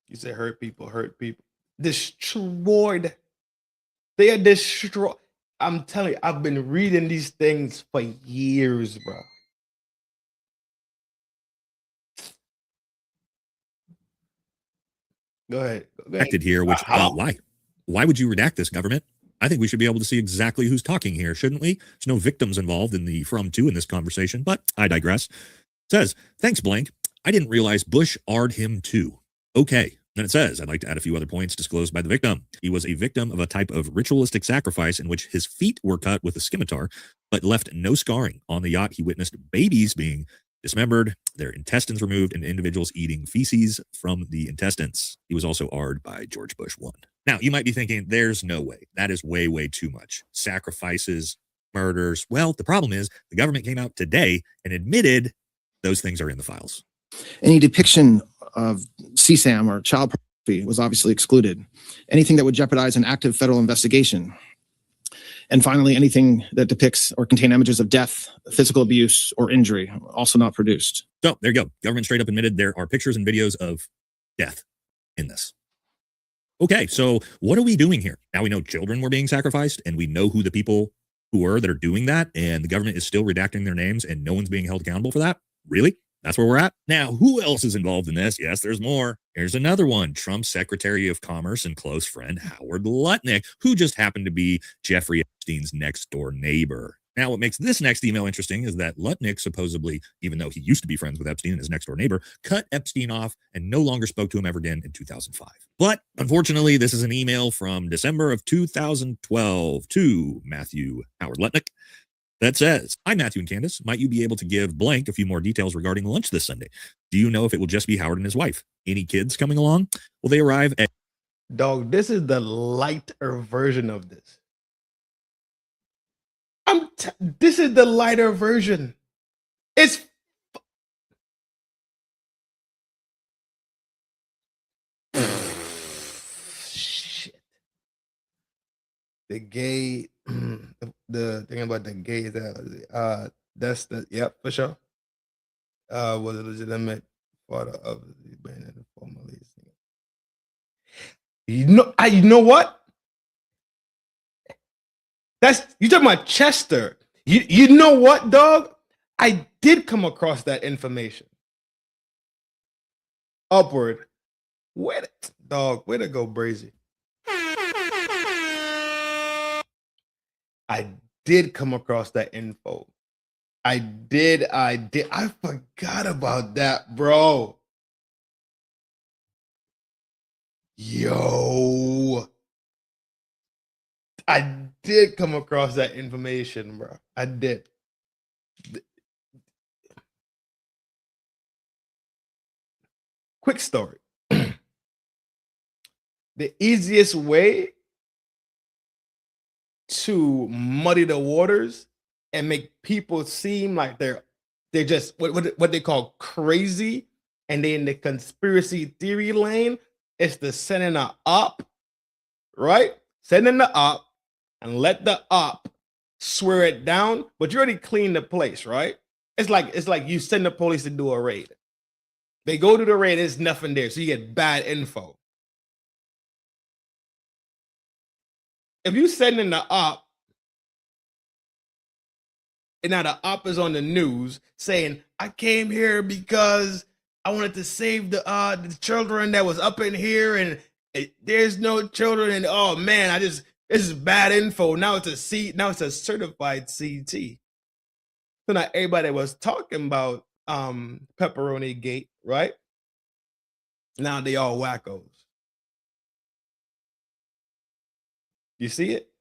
Speaker 4: You say hurt people. Destroyed. They are destroyed. I'm telling you, I've been reading these things for years, bro. Go ahead.
Speaker 15: Redacted here, which why? Why would you redact this, government? I think we should be able to see exactly who's talking here, shouldn't we? There's no victims involved in the from to in this conversation, but I digress. It says, thanks, blank. I didn't realize Bush R'd him too. Okay. Then it says, I'd like to add a few other points disclosed by the victim. He was a victim of a type of ritualistic sacrifice in which his feet were cut with a scimitar, but left no scarring. On the yacht, he witnessed babies being dismembered, their intestines removed, and individuals eating feces from the intestines. He was also R'd by George Bush 1. Now, you might be thinking, there's no way. That is way, way too much. Sacrifices, murders. Well, the problem is the government came out today and admitted those things are in the files.
Speaker 17: Any depiction of CSAM or child pornography was obviously excluded. Anything that would jeopardize an active federal investigation. And finally, anything that depicts or contain images of death, physical abuse, or injury, also not produced.
Speaker 15: So there you go. Government straight up admitted there are pictures and videos of death in this. Okay, so what are we doing here? Now we know children were being sacrificed, and we know who the people who were that are doing that, and the government is still redacting their names, and no one's being held accountable for that? Really? That's where we're at? Now, who else is involved in this? Yes, there's more. Here's another one. Trump's Secretary of Commerce and close friend, Howard Lutnick, who just happened to be Jeffrey Epstein's next door neighbor. Now, what makes this next email interesting is that Lutnick supposedly, even though he used to be friends with Epstein and his next door neighbor, cut Epstein off and no longer spoke to him ever again in 2005. But unfortunately, this is an email from December of 2012 to Matthew Howard Lutnick that says, hi, Matthew and Candace. Might you be able to give blank a few more details regarding lunch this Sunday? Do you know if it will just be Howard and his wife? Any kids coming along? Will they arrive at...
Speaker 4: Dog, this is the lighter version of this. This is the lighter version. It's... Shit. The gay... the thing about the gay is that that's the for sure. Was a legitimate part of the band and formally. You know what? That's you talking about Chester. You know what, dog? I did come across that information. Upward. Way to go, Brazy. I did come across that info. I did. I forgot about that, bro. Yo. I did come across that information, bro. I did. Quick story. the easiest way to muddy the waters and make people seem like they're just what they call crazy, and they in the conspiracy theory lane is to send in a op, right? Send in the op and let the op swear it down, but you already cleaned the place, right? It's like you send the police to do a raid. They go to the raid, there's nothing there, so you get bad info. If you send in the op, and now the op is on the news saying, I came here because I wanted to save the children that was up in here, and there's no children, and oh man, this is bad info. Now it's a certified CT. So now everybody was talking about pepperoni gate, right? Now they all wackos. You see it?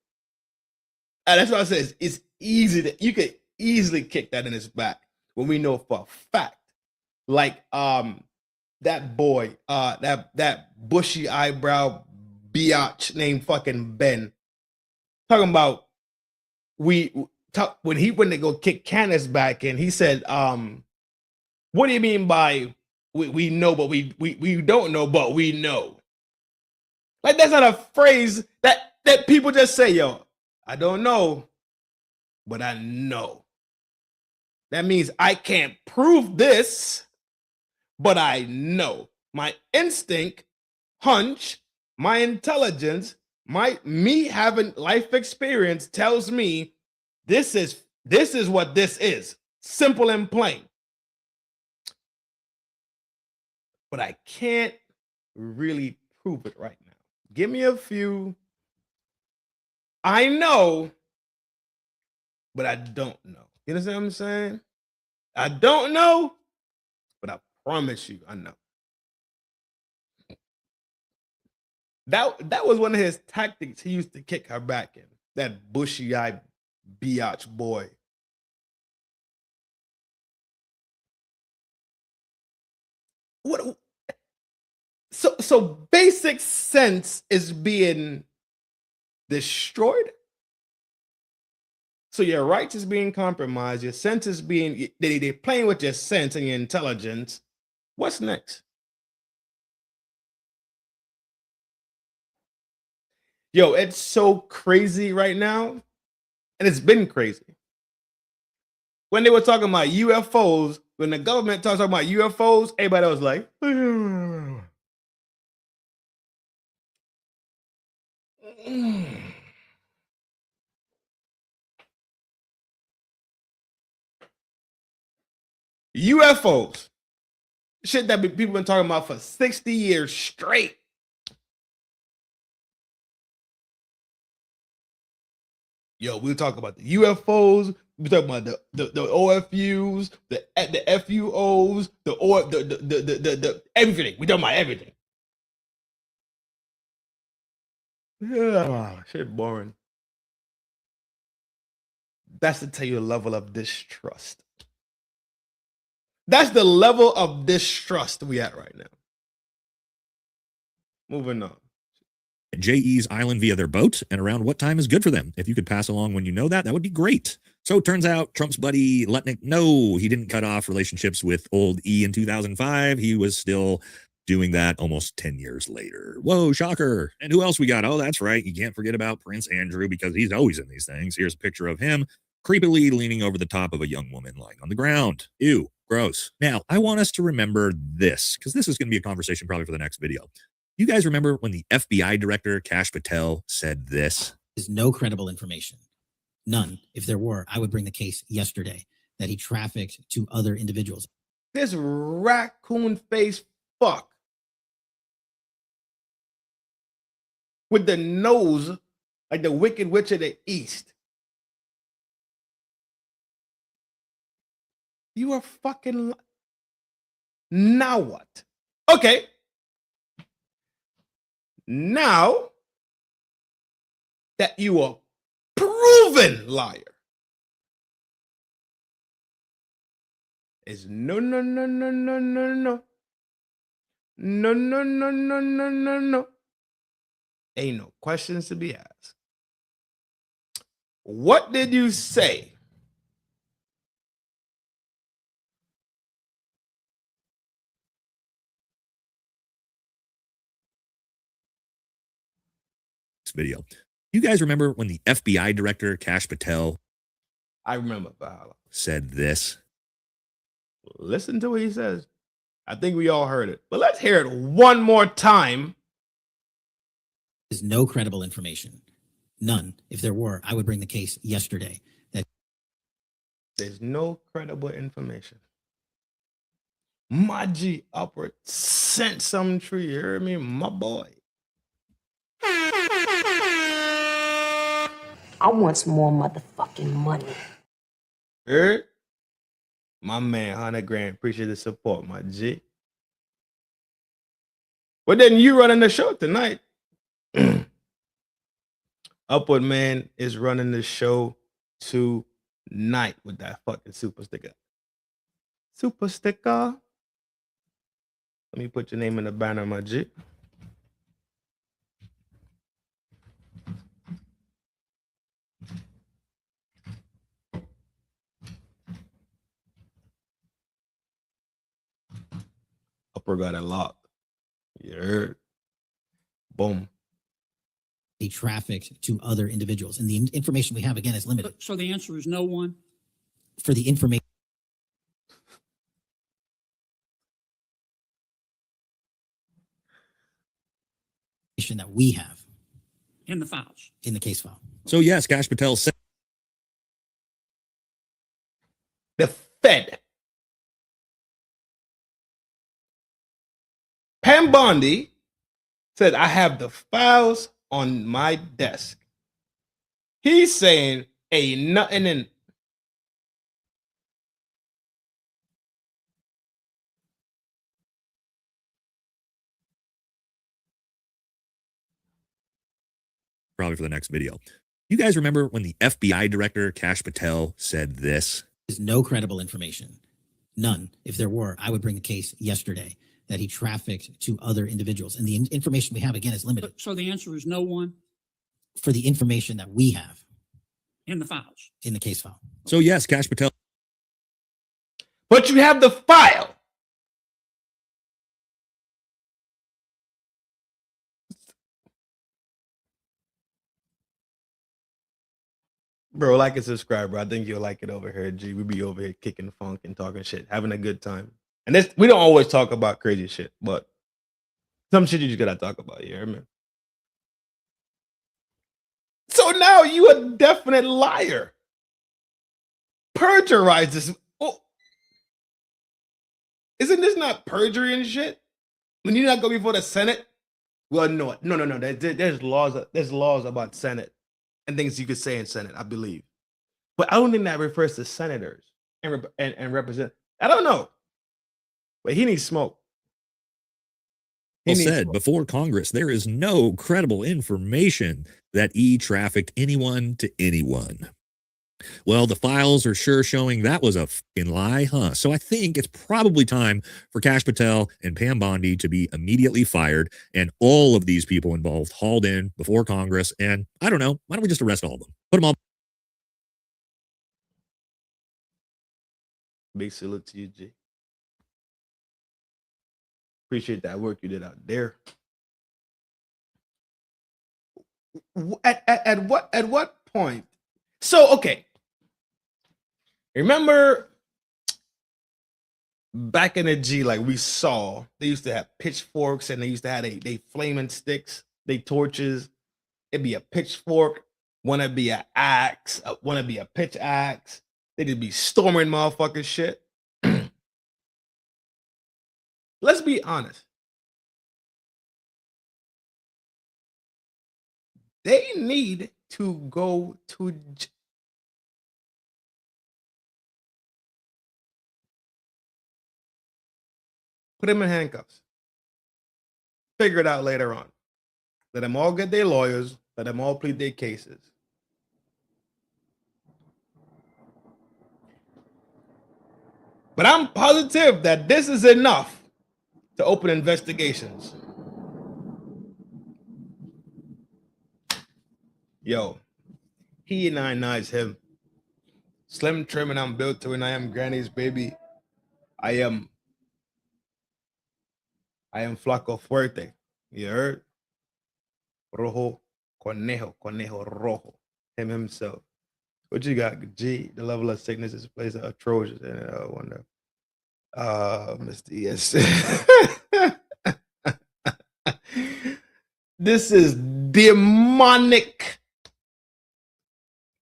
Speaker 4: And that's why I said it's easy that you could easily kick that in his back when we know for a fact, like that boy, that bushy eyebrow biatch named fucking Ben, talking about when they go kick Candace back in, he said, what do you mean by we know but we don't know but we know? Like, that's not a phrase that people just say, yo, I don't know, but I know. That means I can't prove this, but I know. My instinct, hunch, my intelligence, me having life experience tells me this is what this is. Simple and plain. But I can't really prove it right now. Give me a few. I know, but I don't know. You understand what I'm saying? I don't know, but I promise you, I know. That was one of his tactics he used to kick her back in. That bushy-eyed biatch boy. What? So basic sense is being destroyed. So your rights is being compromised. Your sense is being they're playing with your sense and your intelligence. What's next? Yo, it's so crazy right now, and it's been crazy. When they were talking about UFOs, when the government talks about UFOs, everybody was like, UFOs. Shit that people been talking about for 60 years straight. Yo, we'll talk about the UFOs. We talk about the OFUs, the FUOs, the everything. We talking about everything. Yeah, shit boring. That's to tell you the level of distrust. That's the level of distrust we at right now. Moving on.
Speaker 15: JE's island via their boat, and around what time is good for them. If you could pass along when you know that would be great. So it turns out Trump's buddy Letnick, no, he didn't cut off relationships with old E in 2005. He was still doing that almost 10 years later. Whoa, shocker. And who else we got? Oh, that's right. You can't forget about Prince Andrew because he's always in these things. Here's a picture of him creepily leaning over the top of a young woman lying on the ground. Ew, gross. Now, I want us to remember this because this is going to be a conversation probably for the next video. You guys remember when the FBI director, Kash Patel, said this?
Speaker 18: There's no credible information. None. If there were, I would bring the case yesterday that he trafficked to other individuals.
Speaker 4: This raccoon face fuck with the nose like the Wicked Witch of the East. You are fucking... Now what? Okay. Now that you are proven liar, is no. Ain't no questions to be asked. What did you say?
Speaker 15: This video. You guys remember when the FBI director, Kash Patel,
Speaker 4: I remember
Speaker 15: said this?
Speaker 4: Listen to what he says. I think we all heard it, but let's hear it one more time.
Speaker 18: There's no credible information. None. If there were, I would bring the case yesterday.
Speaker 4: There's no credible information. My G upward sent some tree. You hear me, my boy?
Speaker 2: I want some more motherfucking money.
Speaker 4: Heard? My man, 100 grand. Appreciate the support, my G. Well, then you running the show tonight. Upward man is running the show tonight with that fucking super sticker. Super sticker. Let me put your name in the banner, my G. Upper got it locked. You heard? Boom.
Speaker 18: They trafficked to other individuals. And the information we have, again, is limited.
Speaker 19: So the answer is no one?
Speaker 18: For the information that we have.
Speaker 19: In the files.
Speaker 18: In the case file.
Speaker 15: So yes, Kash Patel said
Speaker 4: the Fed. Pam Bondi said, I have the files on my desk. He's saying, ain't nothing in.
Speaker 15: probably for the next video. You guys remember when the FBI director, Kash Patel, said this?
Speaker 18: There's no credible information. None. If there were, I would bring the case yesterday that he trafficked to other individuals. And the information we have, again, is limited.
Speaker 19: So the answer is no one?
Speaker 18: For the information that we have.
Speaker 19: In the files.
Speaker 18: In the case file.
Speaker 15: So yes, Kash Patel.
Speaker 4: But you have the file. Bro, like and subscribe, bro. I think you'll like it over here, G. We be over here kicking funk and talking shit, having a good time. And this, we don't always talk about crazy shit, but some shit you just gotta talk about, you hear me? So now you a definite liar. Perjurize this. Oh. Isn't this not perjury and shit? When you not go before the Senate? Well, no. There's laws about Senate and things you could say in Senate, I believe. But I don't think that refers to senators and represent. I don't know. But he needs smoke.
Speaker 15: Said before Congress, there is no credible information that E trafficked anyone to anyone. Well, the files are sure showing that was a fucking lie, huh? So I think it's probably time for Kash Patel and Pam Bondi to be immediately fired and all of these people involved hauled in before Congress. And I don't know, why don't we just arrest all of them? Put them all.
Speaker 4: Big salute to you, G. Appreciate that work you did out there. At what point? So, okay. Remember back in the G, like we saw, they used to have pitchforks and they used to have they flaming sticks, they torches. It'd be a pitchfork, wanna be an axe, wanna be a pitch axe. They just be storming motherfucking shit. Let's be honest. They need to go to put him in handcuffs. Figure it out later on. Let them all get their lawyers. Let them all plead their cases. But I'm positive that this is enough to open investigations. Yo, he and I is him. Slim, trim, and I'm built to, and I am Granny's baby. I am Flaco Fuerte. You heard? Rojo Conejo Rojo. Him himself. What you got, G? The level of sickness is place atrocious. And I wonder. Mr. Yes. This is demonic.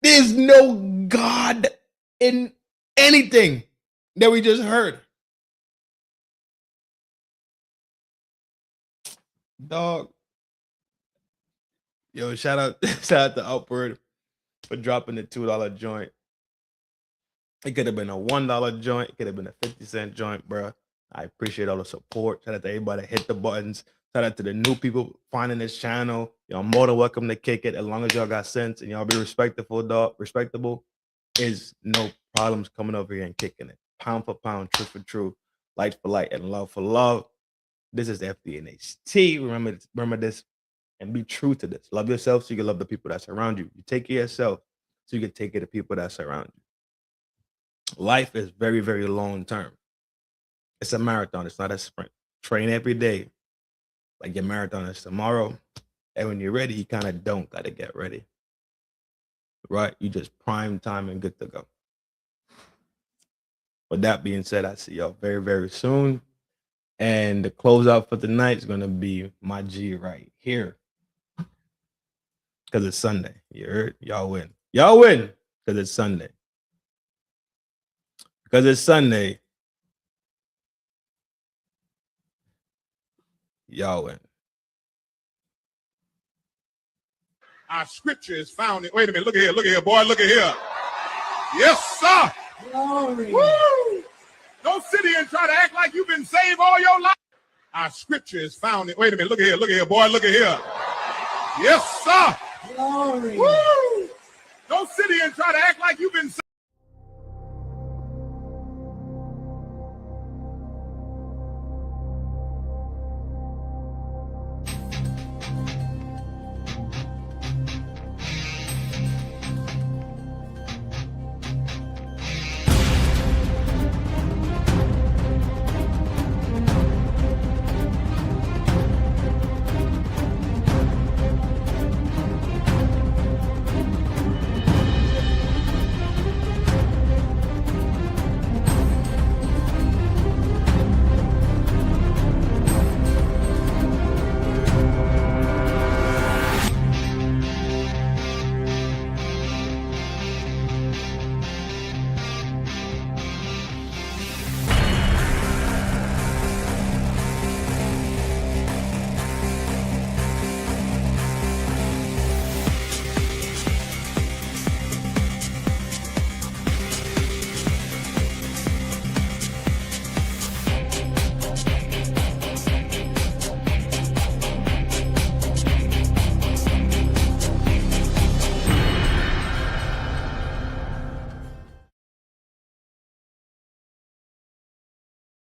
Speaker 4: There's no God in anything that we just heard. Dog. Yo, shout out to Upward for dropping the $2 joint. It could have been a $1 joint. It could have been a 50-cent joint, bro. I appreciate all the support. Shout out to everybody that hit the buttons. Shout out to the new people finding this channel. Y'all more than welcome to kick it as long as y'all got sense and y'all be respectful, dog. Respectable is no problems coming over here and kicking it. Pound for pound, truth for truth, light for light, and love for love. This is FDNHT. Remember this and be true to this. Love yourself so you can love the people that surround you. You take care of yourself so you can take care of the people that surround you. Life is very, very long term. It's a marathon. It's not a sprint. Train every day. Like your marathon is tomorrow. And when you're ready, you kind of don't got to get ready. Right? You just prime time and good to go. With that being said, I see y'all very, very soon. And the closeout for tonight is going to be my G right here. Because it's Sunday. You heard? Y'all win. Y'all win because it's Sunday. Because it's Sunday. Y'all win.
Speaker 20: Our scripture is found in, wait a minute, look at here, boy, look at here. Yes, sir. Glory. Woo! Don't sit here and try to act like you've been saved all your life. Our scripture is found in, wait a minute, look at here, boy, look at here. Yes, sir. Glory. Woo! Don't sit here and try to act like you've been saved.